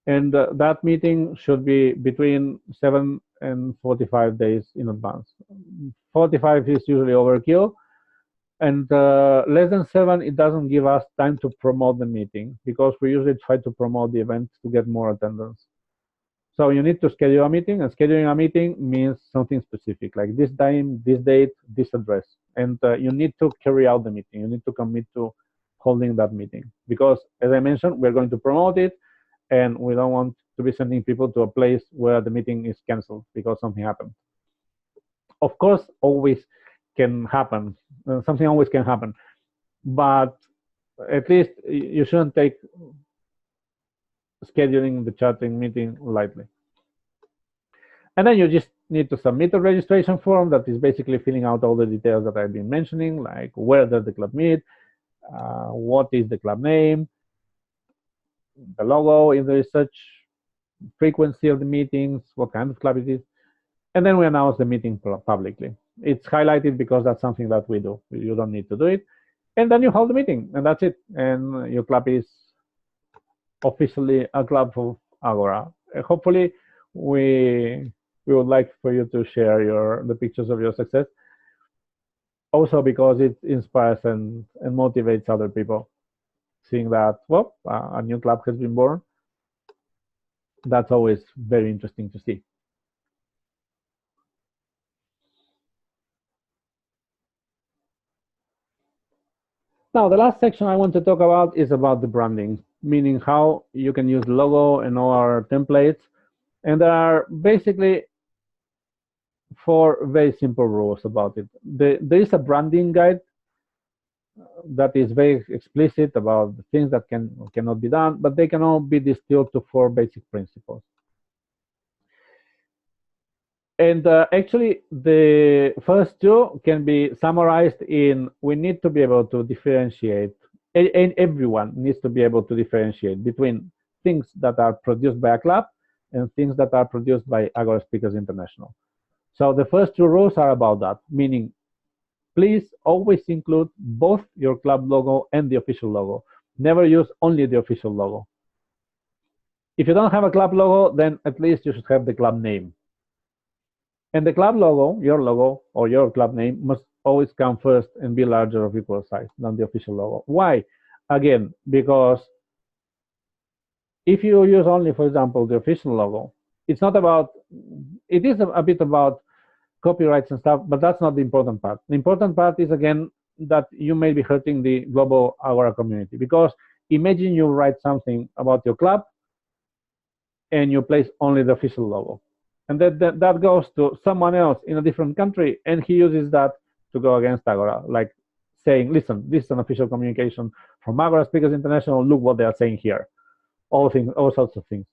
A: And that meeting should be between 7 and 45 days in advance. 45 is usually overkill. And less than 7, it doesn't give us time to promote the meeting, because we usually try to promote the event to get more attendance. So you need to schedule a meeting, and scheduling a meeting means something specific, like this time, this date, this address. And you need to carry out the meeting. You need to commit to holding that meeting, because, as I mentioned, we're going to promote it, and we don't want to be sending people to a place where the meeting is canceled because something happened. Of course, always can happen. Something always can happen. But at least you shouldn't take scheduling the chatting meeting lightly. And then you just need to submit a registration form that is basically filling out all the details that I've been mentioning, like where does the club meet, what is the club name, the logo, if there is such, frequency of the meetings, what kind of club it is. And then we announce the meeting publicly. It's highlighted because that's something that we do. You don't need to do it. And then you hold the meeting, and that's it. And your club is officially a club of Agora. Hopefully, we would like for you to share the pictures of your success. Also because it inspires and motivates other people. seeing that, well, a new club has been born. That's always very interesting to see. Now, the last section I want to talk about is about the branding, meaning how you can use logo and our templates. And there are basically 4 very simple rules about it. There is a branding guide that is very explicit about the things that cannot be done, but they can all be distilled to 4 basic principles. And actually, the first 2 can be summarized in we need to be able to differentiate, and everyone needs to be able to differentiate between things that are produced by a club and things that are produced by Agora Speakers International. So the first 2 rules are about that, meaning please always include both your club logo and the official logo. Never use only the official logo. If you don't have a club logo, then at least you should have the club name. And the club logo, or your club name, must always come first and be larger of equal size than the official logo. Why? Again, because if you use only, for example, the official logo, it's not about, it is a bit about copyrights and stuff, but that's not the important part. The important part is, again, that you may be hurting the global Agora community, because imagine you write something about your club and you place only the official logo. And that goes to someone else in a different country, and he uses that to go against Agora, like saying, listen, this is an official communication from Agora Speakers International, look what they are saying here. All sorts of things.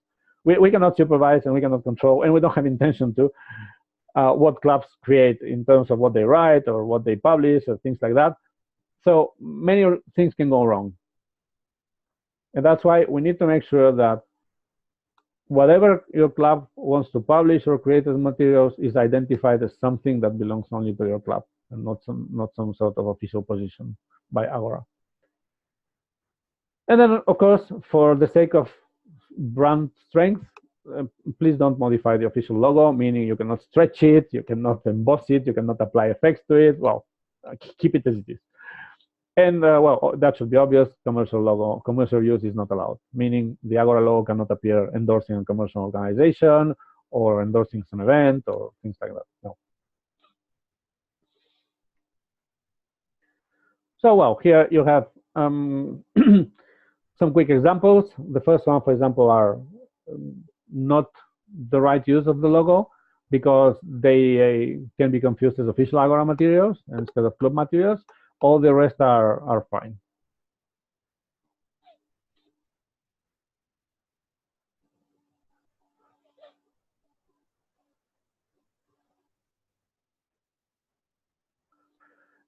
A: We cannot supervise and we cannot control, and we don't have intention to, what clubs create in terms of what they write or what they publish or things like that. So many things can go wrong. And that's why we need to make sure that whatever your club wants to publish or create as materials is identified as something that belongs only to your club and not some sort of official position by Agora. And then, of course, for the sake of brand strength, please don't modify the official logo, meaning you cannot stretch it, you cannot emboss it, you cannot apply effects to it. Well, keep it as it is. And well, that should be obvious. Commercial use is not allowed, meaning the Agora logo cannot appear endorsing a commercial organization or endorsing some event or things like that. No. So, well, here you have some quick examples. The first one, for example, are not the right use of the logo because they can be confused as official Agora materials instead of club materials. All the rest are fine.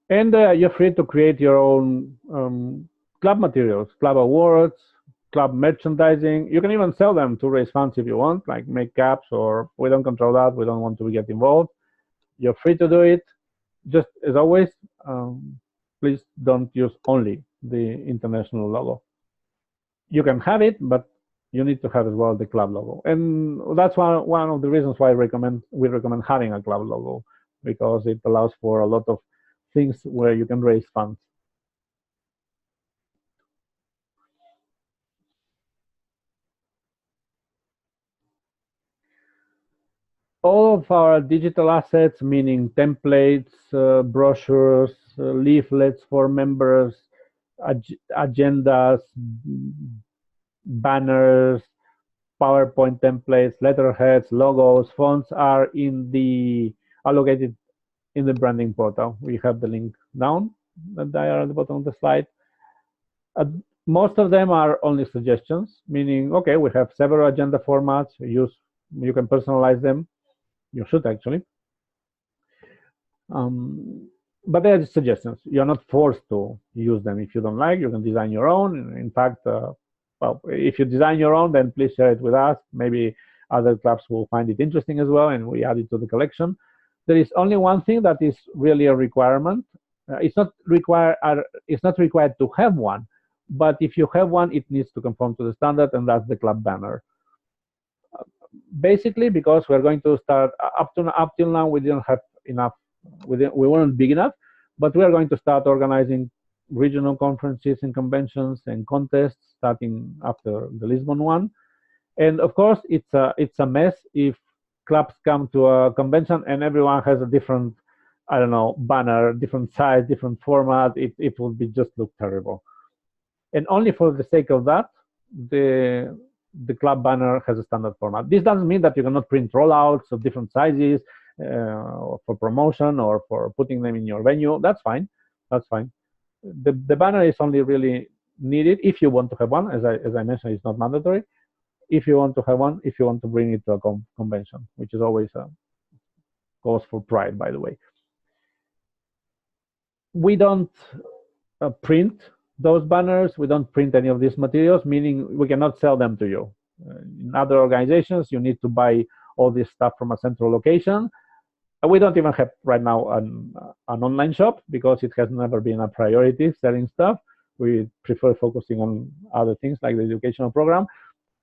A: And you're free to create your own club materials, club awards, club merchandising. You can even sell them to raise funds if you want, like make caps, or we don't control that. We don't want to get involved. You're free to do it. Just as always, please don't use only the international logo. You can have it, but you need to have as well the club logo. And that's one of the reasons why we recommend having a club logo, because it allows for a lot of things where you can raise funds. All of our digital assets, meaning templates, brochures, leaflets for members, agendas, banners, PowerPoint templates, letterheads, logos, fonts are allocated in the branding portal. We have the link down that they are at the bottom of the slide. Most of them are only suggestions, meaning, okay, we have several agenda formats. You can personalize them. You should actually. But they are just suggestions. You're not forced to use them. If you don't like, you can design your own. In fact, well, if you design your own, then please share it with us. Maybe other clubs will find it interesting as well, and we add it to the collection. There is only one thing that is really a requirement. It's not required to have one, but if you have one, it needs to conform to the standard, and that's the club banner. Basically, because we're going to start up till now, we didn't have enough. We weren't big enough, but we are going to start organizing regional conferences and conventions and contests starting after the Lisbon one. And of course, it's a mess if clubs come to a convention and everyone has a different, I don't know, banner, different size, different format. It would be just look terrible. And only for the sake of that, the club banner has a standard format. This doesn't mean that you cannot print rollouts of different sizes for promotion or for putting them in your venue. That's fine. That's fine. The banner is only really needed if you want to have one. As I mentioned, it's not mandatory. If you want to have one, if you want to bring it to a convention, which is always a cause for pride, by the way. We don't print those banners. We don't print any of these materials, meaning we cannot sell them to you. In other organizations, you need to buy all this stuff from a central location. We don't even have right now an online shop because it has never been a priority selling stuff. We prefer focusing on other things like the educational program.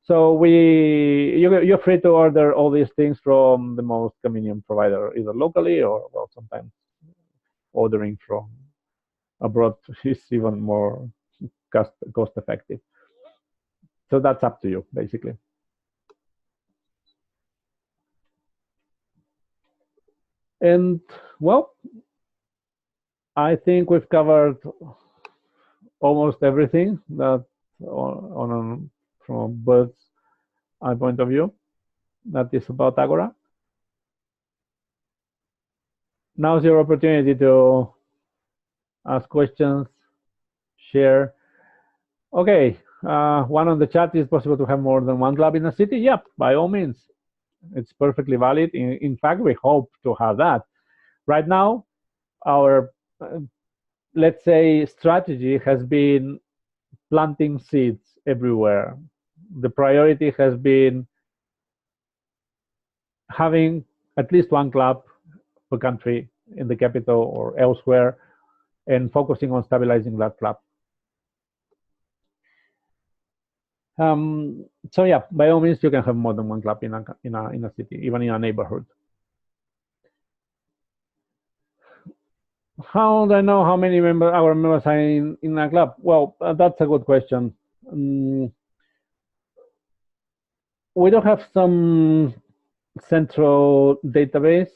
A: So you're free to order all these things from the most convenient provider, either locally or well, sometimes ordering from abroad is even more cost effective. So that's up to you, basically. And well, I think we've covered almost everything that from a bird's eye point of view that is about Agora. Now's your opportunity to ask questions, share. Okay, one on the chat, is possible to have more than one club in a city? Yep, by all means. It's perfectly valid. In fact, we hope to have that. Right now, our, let's say, strategy has been planting seeds everywhere. The priority has been having at least one club per country in the capital or elsewhere and focusing on stabilizing that club. So yeah, by all means, you can have more than one club in a city, even in a neighborhood. How do I know how many our members are in a club? Well, that's a good question. We don't have some central database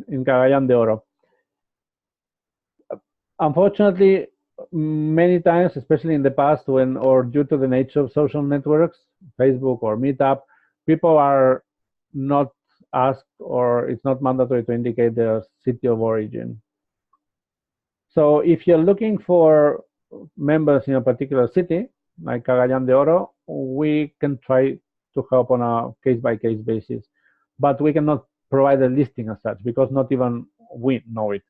A: in Cagayan de Oro. Unfortunately, many times, especially in the past, or due to the nature of social networks, Facebook or Meetup, people are not asked, or it's not mandatory to indicate their city of origin. So if you're looking for members in a particular city, like Cagayan de Oro, we can try to help on a case-by-case basis, but we cannot provide a listing as such because not even we know it.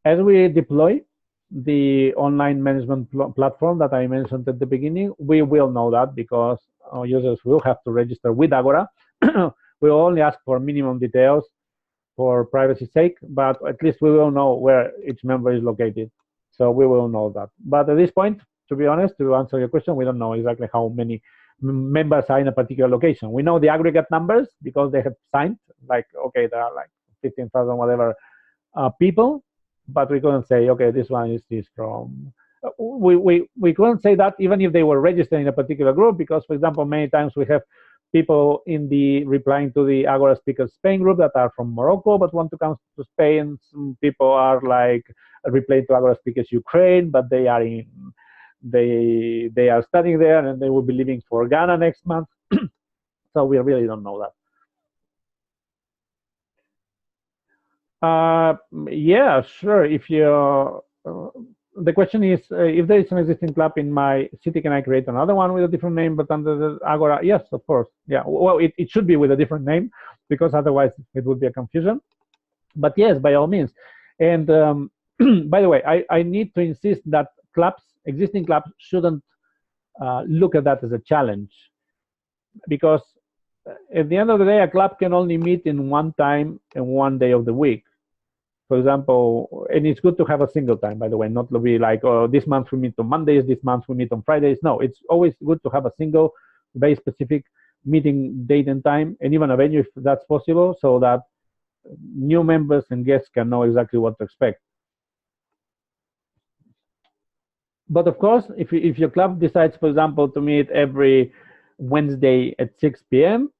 A: As we deploy the online management platform that I mentioned at the beginning, we will know that because our users will have to register with Agora. We will only ask for minimum details for privacy's sake, but at least we will know where each member is located. So we will know that. But at this point, to be honest, to answer your question, we don't know exactly how many members are in a particular location. We know the aggregate numbers because they have signed, like, okay, there are like 15,000 whatever people, but we couldn't say, okay, this one is from, we couldn't say that even if they were registered in a particular group, because, for example, many times we have people in the replying to the Agora Speakers Spain group that are from Morocco but want to come to Spain. Some people are like replying to Agora Speakers Ukraine, but they are they are studying there and they will be leaving for Ghana next month. So we really don't know that. Yeah, sure. If you the question is, if there is an existing club in my city, can I create another one with a different name but under the Agora? Yes, of course. Yeah, well, it should be with a different name because otherwise it would be a confusion. But yes, by all means. And by the way, I need to insist that existing clubs shouldn't look at that as a challenge, because at the end of the day, a club can only meet in one time and one day of the week. For example, and it's good to have a single time, by the way, not to be like, oh, this month we meet on Mondays, this month we meet on Fridays. No, it's always good to have a single, very specific meeting date and time, and even a venue if that's possible, so that new members and guests can know exactly what to expect. But of course, if your club decides, for example, to meet every Wednesday at 6 p.m.,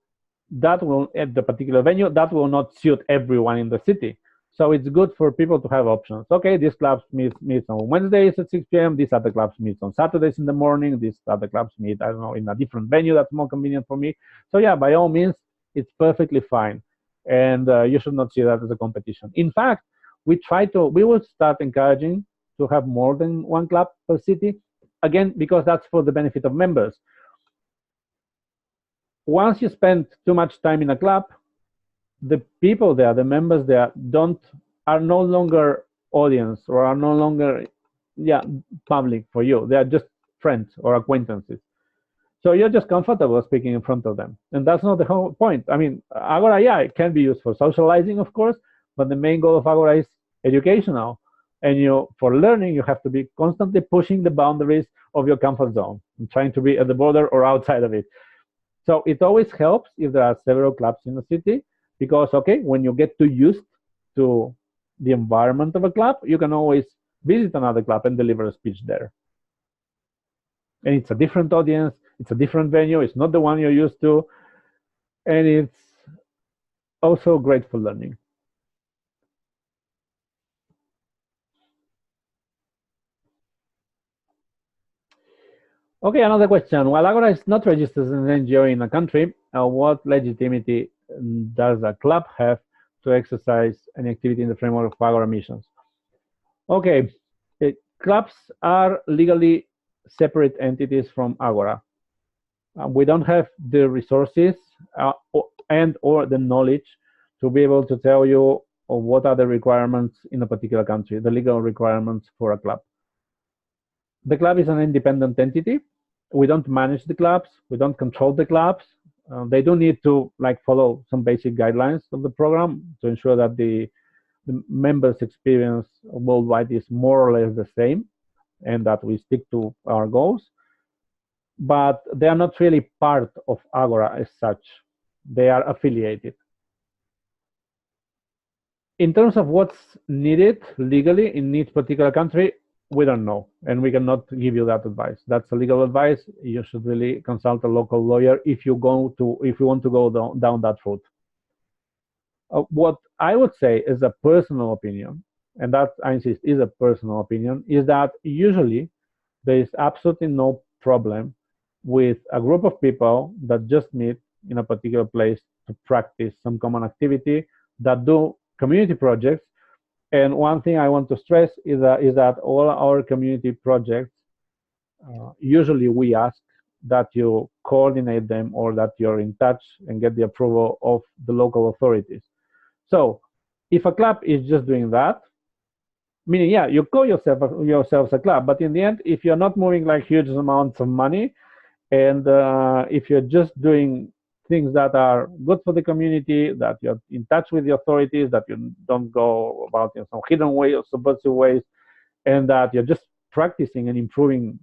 A: that will, at the particular venue, that will not suit everyone in the city. So it's good for people to have options. Okay, this club meets on Wednesdays at 6 p.m. These other clubs meet on Saturdays in the morning. These other clubs meet, I don't know, in a different venue that's more convenient for me. So yeah, by all means, it's perfectly fine, and you should not see that as a competition. In fact, we will start encouraging to have more than one club per city, again because that's for the benefit of members. Once you spend too much time in a club, the people there, the members there, don't are no longer audience or are no longer, yeah, public for you. They are just friends or acquaintances. So you're just comfortable speaking in front of them, and that's not the whole point. I mean, Agora, yeah, it can be used for socializing, of course, but the main goal of Agora is educational. And for learning, you have to be constantly pushing the boundaries of your comfort zone and trying to be at the border or outside of it. So it always helps if there are several clubs in the city because, okay, when you get too used to the environment of a club, you can always visit another club and deliver a speech there. And it's a different audience, it's a different venue, it's not the one you're used to, and it's also great for learning. Okay, another question. While Agora is not registered as an NGO in a country, what legitimacy does a club have to exercise any activity in the framework of Agora missions? Okay, clubs are legally separate entities from Agora. We don't have the resources and or the knowledge to be able to tell you what are the requirements in a particular country, the legal requirements for a club. The club is an independent entity. We don't manage the clubs. We don't control the clubs. They do need to follow some basic guidelines of the program to ensure that the members' experience worldwide is more or less the same and that we stick to our goals. But they are not really part of Agora as such. They are affiliated. In terms of what's needed legally in each particular country, we don't know, and we cannot give you that advice. That's a legal advice. You should really consult a local lawyer if you want to go down that route. What I would say is a personal opinion, and that I insist is a personal opinion, is that usually there is absolutely no problem with a group of people that just meet in a particular place to practice some common activity, that do community projects. And one thing I want to stress is that all our community projects, usually we ask that you coordinate them or that you're in touch and get the approval of the local authorities. So if a club is just doing that, meaning, yeah, you call yourselves a club, but in the end, if you're not moving huge amounts of money, and if you're just doing things that are good for the community, that you're in touch with the authorities, that you don't go about in some hidden way or subversive ways, and that you're just practicing and improving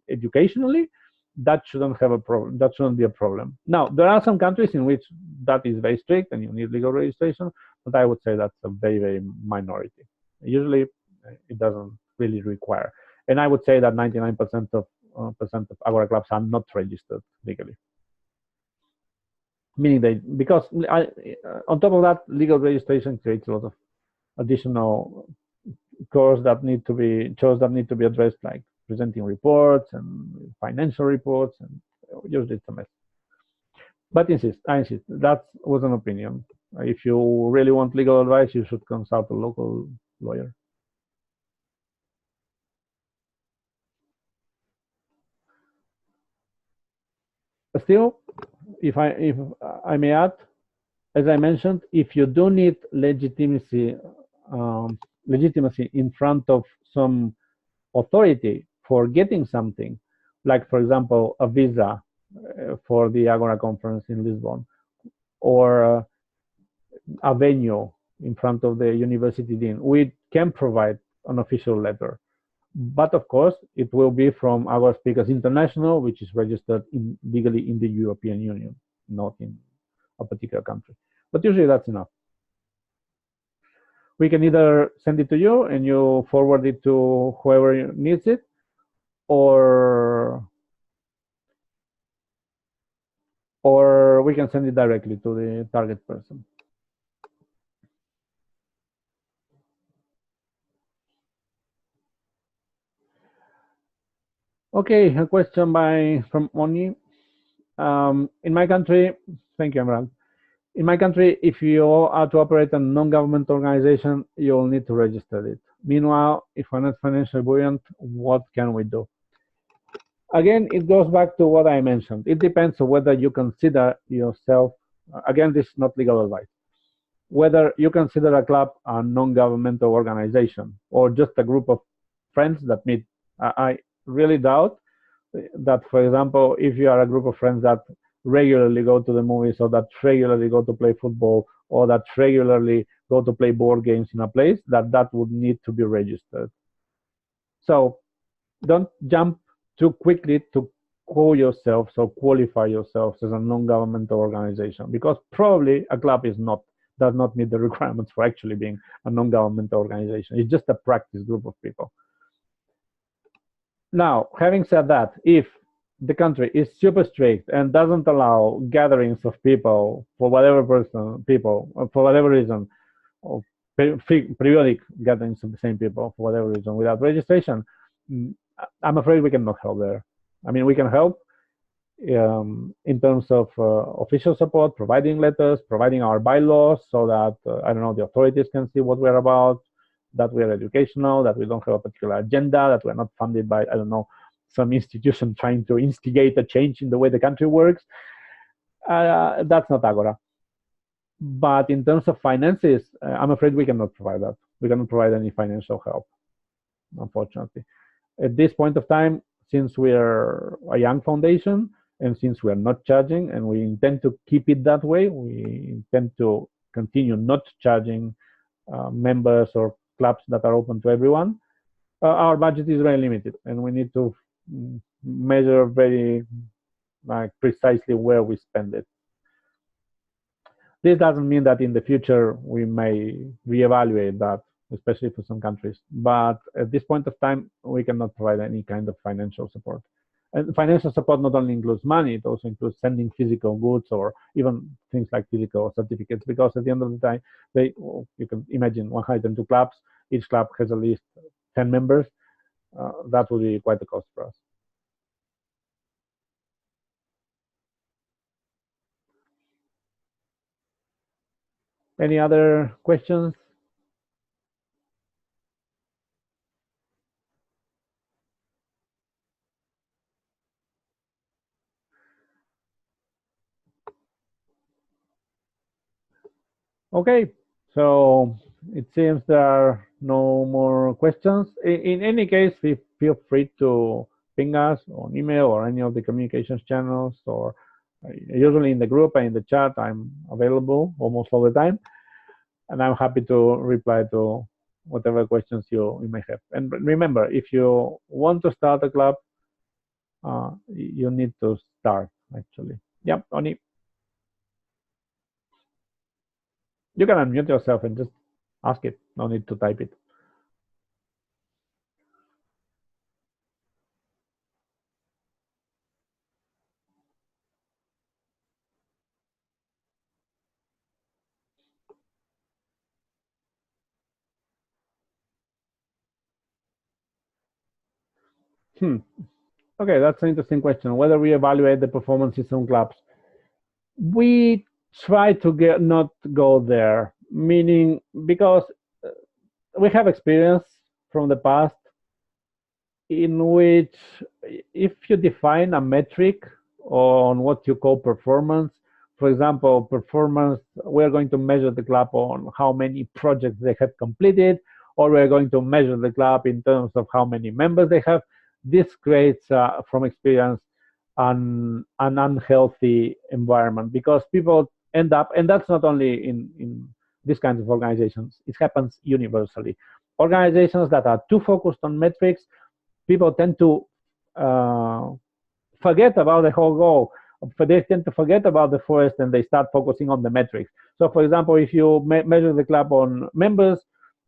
A: educationally, that shouldn't have a problem. That shouldn't be a problem. Now, there are some countries in which that is very strict and you need legal registration, but I would say that's a very, very minority. Usually, it doesn't really require. And I would say that 99% of Agora clubs are not registered legally. Meaning because on top of that, legal registration creates a lot of additional chores that need to be addressed, like presenting reports and financial reports, and usually it's a mess. But I insist, that was an opinion. If you really want legal advice, you should consult a local lawyer. Still, if I may add, as I mentioned, if you do need legitimacy in front of some authority for getting something, like for example a visa for the Agora conference in Lisbon, or a venue in front of the university dean, we can provide an official letter. But of course, it will be from Agora Speakers International, which is registered legally in the European Union, not in a particular country. But usually that's enough. We can either send it to you and you forward it to whoever needs it, or or we can send it directly to the target person. Okay, a question from Oni. In my country, thank you, Emerald. In my country, if you are to operate a non-government organization, you'll need to register it. Meanwhile, if we're not financially buoyant, what can we do? Again, it goes back to what I mentioned. It depends on whether you consider yourself, again, this is not legal advice, whether you consider a club a non-governmental organization or just a group of friends that meet. I really doubt that, for example, if you are a group of friends that regularly go to the movies or that regularly go to play football or that regularly go to play board games in a place, that would need to be registered. So don't jump too quickly to call yourselves or qualify yourselves as a non-governmental organization, because probably a club does not meet the requirements for actually being a non-governmental organization. It's just a practice group of people. Now, having said that, if the country is super strict and doesn't allow gatherings of people for whatever reason, or periodic gatherings of the same people for whatever reason without registration, I'm afraid we cannot help there. I mean, we can help in terms of official support, providing letters, providing our bylaws so that, I don't know, the authorities can see what we're about, that we're educational, that we don't have a particular agenda, that we're not funded by, I don't know, some institution trying to instigate a change in the way the country works. That's not Agora. But in terms of finances, I'm afraid we cannot provide that. We cannot provide any financial help, unfortunately. At this point of time, since we are a young foundation and since we are not charging and we intend to keep it that way, we intend to continue not charging members or clubs that are open to everyone. Our budget is very limited and we need to measure very precisely where we spend it. This doesn't mean that in the future we may reevaluate that, especially for some countries. But at this point of time, we cannot provide any kind of financial support. And financial support not only includes money, it also includes sending physical goods or even things like physical certificates, because at the end of the time, you can imagine 102 clubs, each club has at least 10 members. That would be quite a cost for us. Any other questions? Okay, so it seems there are no more questions. In any case, feel free to ping us on email or any of the communications channels, or usually in the group and in the chat, I'm available almost all the time. And I'm happy to reply to whatever questions you may have. And remember, if you want to start a club, you need to start, actually. Yep, Oni. You can unmute yourself and just ask it. No need to type it. Okay, that's an interesting question. Whether we evaluate the performances on clubs. We try to not go there, meaning because we have experience from the past in which if you define a metric on what you call performance, for example, performance, we're going to measure the club on how many projects they have completed, or we're going to measure the club in terms of how many members they have. This creates, from experience, an unhealthy environment, because people end up, and that's not only in these kinds of organizations, it happens universally. Organizations that are too focused on metrics, people tend to forget about the whole goal. They tend to forget about the forest and they start focusing on the metrics. So, for example, if you measure the club on members,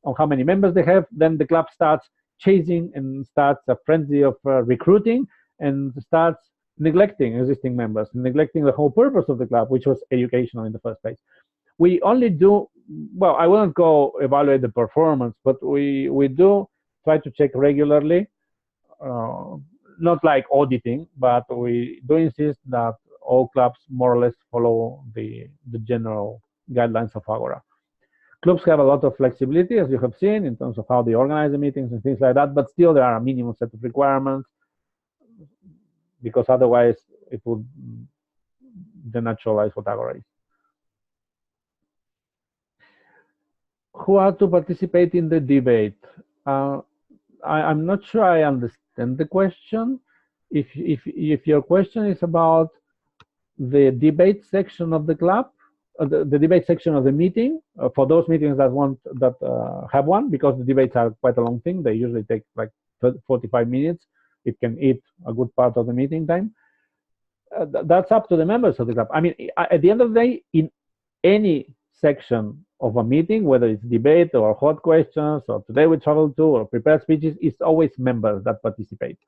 A: on how many members they have, then the club starts chasing and starts a frenzy of recruiting and starts neglecting existing members, neglecting the whole purpose of the club, which was educational in the first place. We only do, well, I wouldn't go evaluate the performance, but we do try to check regularly, uh, not like auditing, but we do insist that all clubs more or less follow the general guidelines of Agora. Clubs have a lot of flexibility, as you have seen, in terms of how they organize the meetings and things like that, but still there are a minimum set of requirements, because otherwise it would denaturalize what Agora is. Who are to participate in the debate? I'm not sure I understand the question. If your question is about the debate section of the club, the debate section of the meeting, for those meetings that have one, because the debates are quite a long thing, they usually take like 45 minutes. It can eat a good part of the meeting time. That's up to the members of the club. I mean, at the end of the day, in any section of a meeting, whether it's debate or hot questions or today we travel to or prepared speeches, it's always members that participate.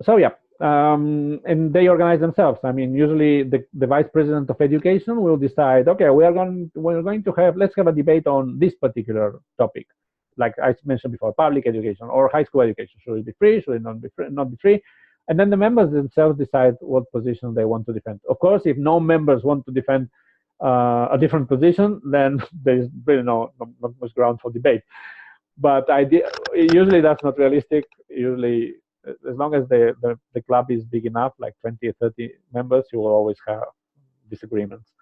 A: So yeah, and they organize themselves. I mean, usually the vice president of education will decide, okay, we're going to have, let's have a debate on this particular topic, like I mentioned before, public education or high school education. Should it be free? Should it not be free? And then the members themselves decide what position they want to defend. Of course, if no members want to defend a different position, then there's really not much ground for debate. But usually that's not realistic. Usually, as long as the club is big enough, like 20 or 30 members, you will always have disagreements.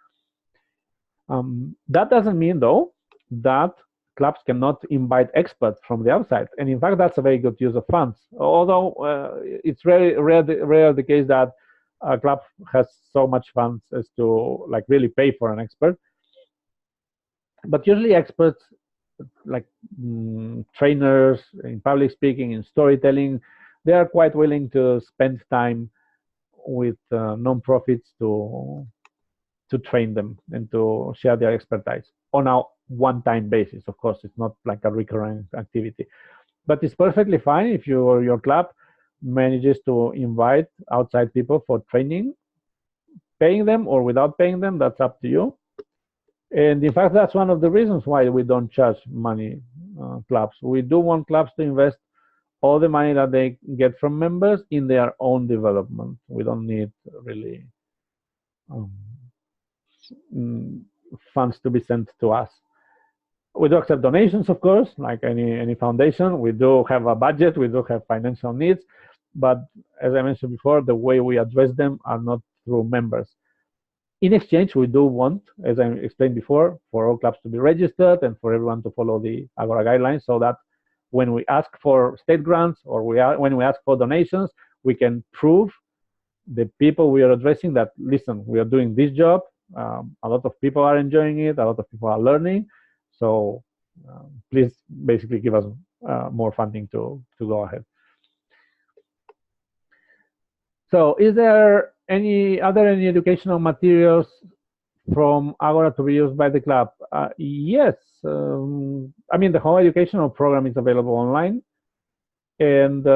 A: That doesn't mean, though, that clubs cannot invite experts from the outside. And in fact, that's a very good use of funds. Although it's rare the case that a club has so much funds as to like really pay for an expert. But usually experts like trainers in public speaking, in storytelling, they are quite willing to spend time with non-profits to train them and to share their expertise on a one-time basis. Of course, it's not like a recurrent activity, but it's perfectly fine if your club manages to invite outside people for training, paying them or without paying them. That's up to you. And in fact, that's one of the reasons why we don't charge money clubs. We do want clubs to invest all the money that they get from members in their own development. We don't need really funds to be sent to us. We do accept donations, of course, like any foundation. We do have a budget. We do have financial needs. But as I mentioned before, the way we address them are not through members. In exchange, we do want, as I explained before, for all clubs to be registered and for everyone to follow the Agora guidelines, so that when we ask for state grants or when we ask for donations, we can prove the people we are addressing that, listen, we are doing this job. A lot of people are enjoying it. A lot of people are learning. So please basically give us more funding to go ahead. So is there any educational materials from Agora to be used by the club? Yes. I mean, the whole educational program is available online. And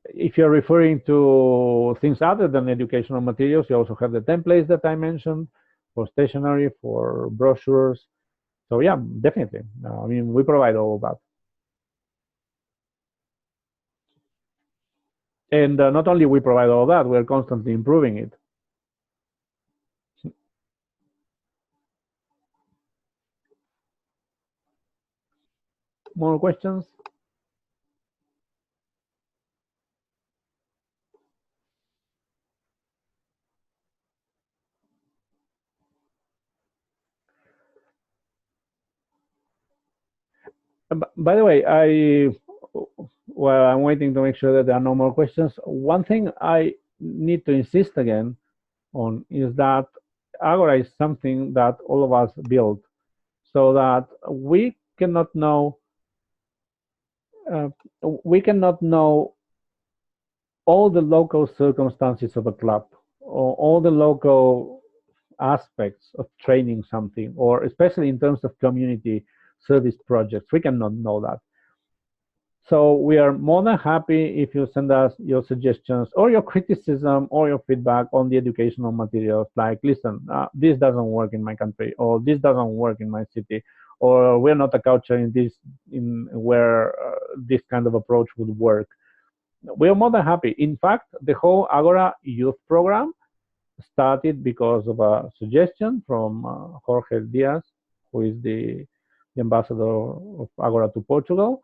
A: if you're referring to things other than educational materials, you also have the templates that I mentioned for stationery, for brochures. So yeah, definitely. I mean, we provide all of that. And not only we provide all that, we're constantly improving it. More questions? By the way, I'm waiting to make sure that there are no more questions. One thing I need to insist again on is that Agora is something that all of us build, so that we cannot know all the local circumstances of a club, or all the local aspects of training something, or especially in terms of community service projects. We cannot know that. So we are more than happy if you send us your suggestions or your criticism or your feedback on the educational materials. Like, listen, this doesn't work in my country, or this doesn't work in my city, or we're not a culture in where this kind of approach would work. We are more than happy. In fact, the whole Agora youth program started because of a suggestion from Jorge Diaz, who is the ambassador of Agora to Portugal.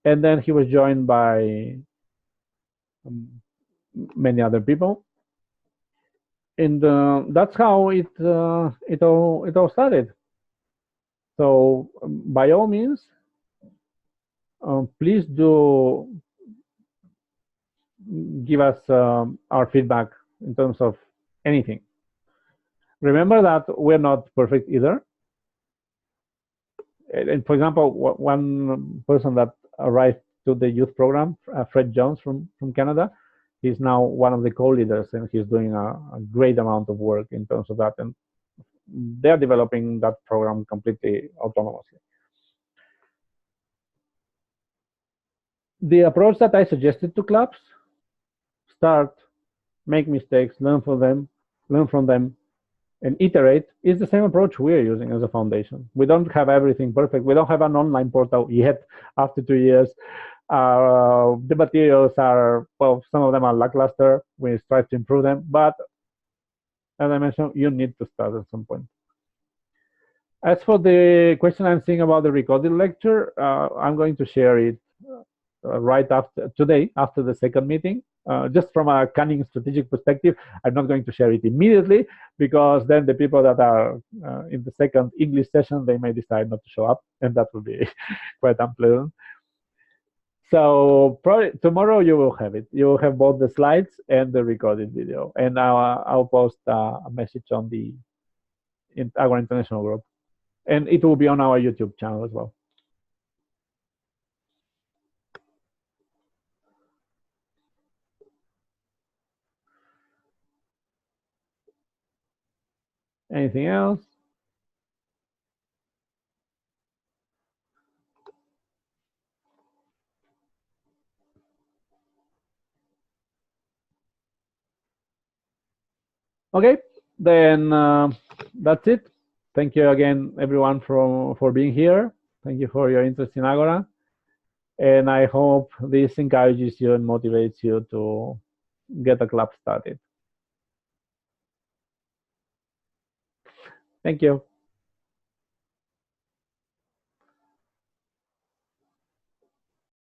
A: And then he was joined by many other people. And that's how it all started. So by all means, please do give us our feedback in terms of anything. Remember that we're not perfect either. And for example, one person that arrived to the youth program, Fred Jones from Canada, he's now one of the co-leaders, and he's doing a great amount of work in terms of that. And they're developing that program completely autonomously. The approach that I suggested to clubs: start, make mistakes, learn from them, and iterate, is the same approach we're using as a foundation. We don't have everything perfect. We don't have an online portal yet after 2 years. The materials are, well, some of them are lackluster. We strive to improve them, but as I mentioned, you need to start at some point. As for the question I'm seeing about the recorded lecture, I'm going to share it right after today, after the second meeting. Just from a cunning strategic perspective, I'm not going to share it immediately, because then the people that are in the second English session, they may decide not to show up, and that will be quite unpleasant. So probably tomorrow you will have it. You will have both the slides and the recorded video, and I'll post a message on our international group, and it will be on our YouTube channel as well. Anything else? Okay, then that's it. Thank you again, everyone, for being here. Thank you for your interest in Agora. And I hope this encourages you and motivates you to get a club started. Thank you.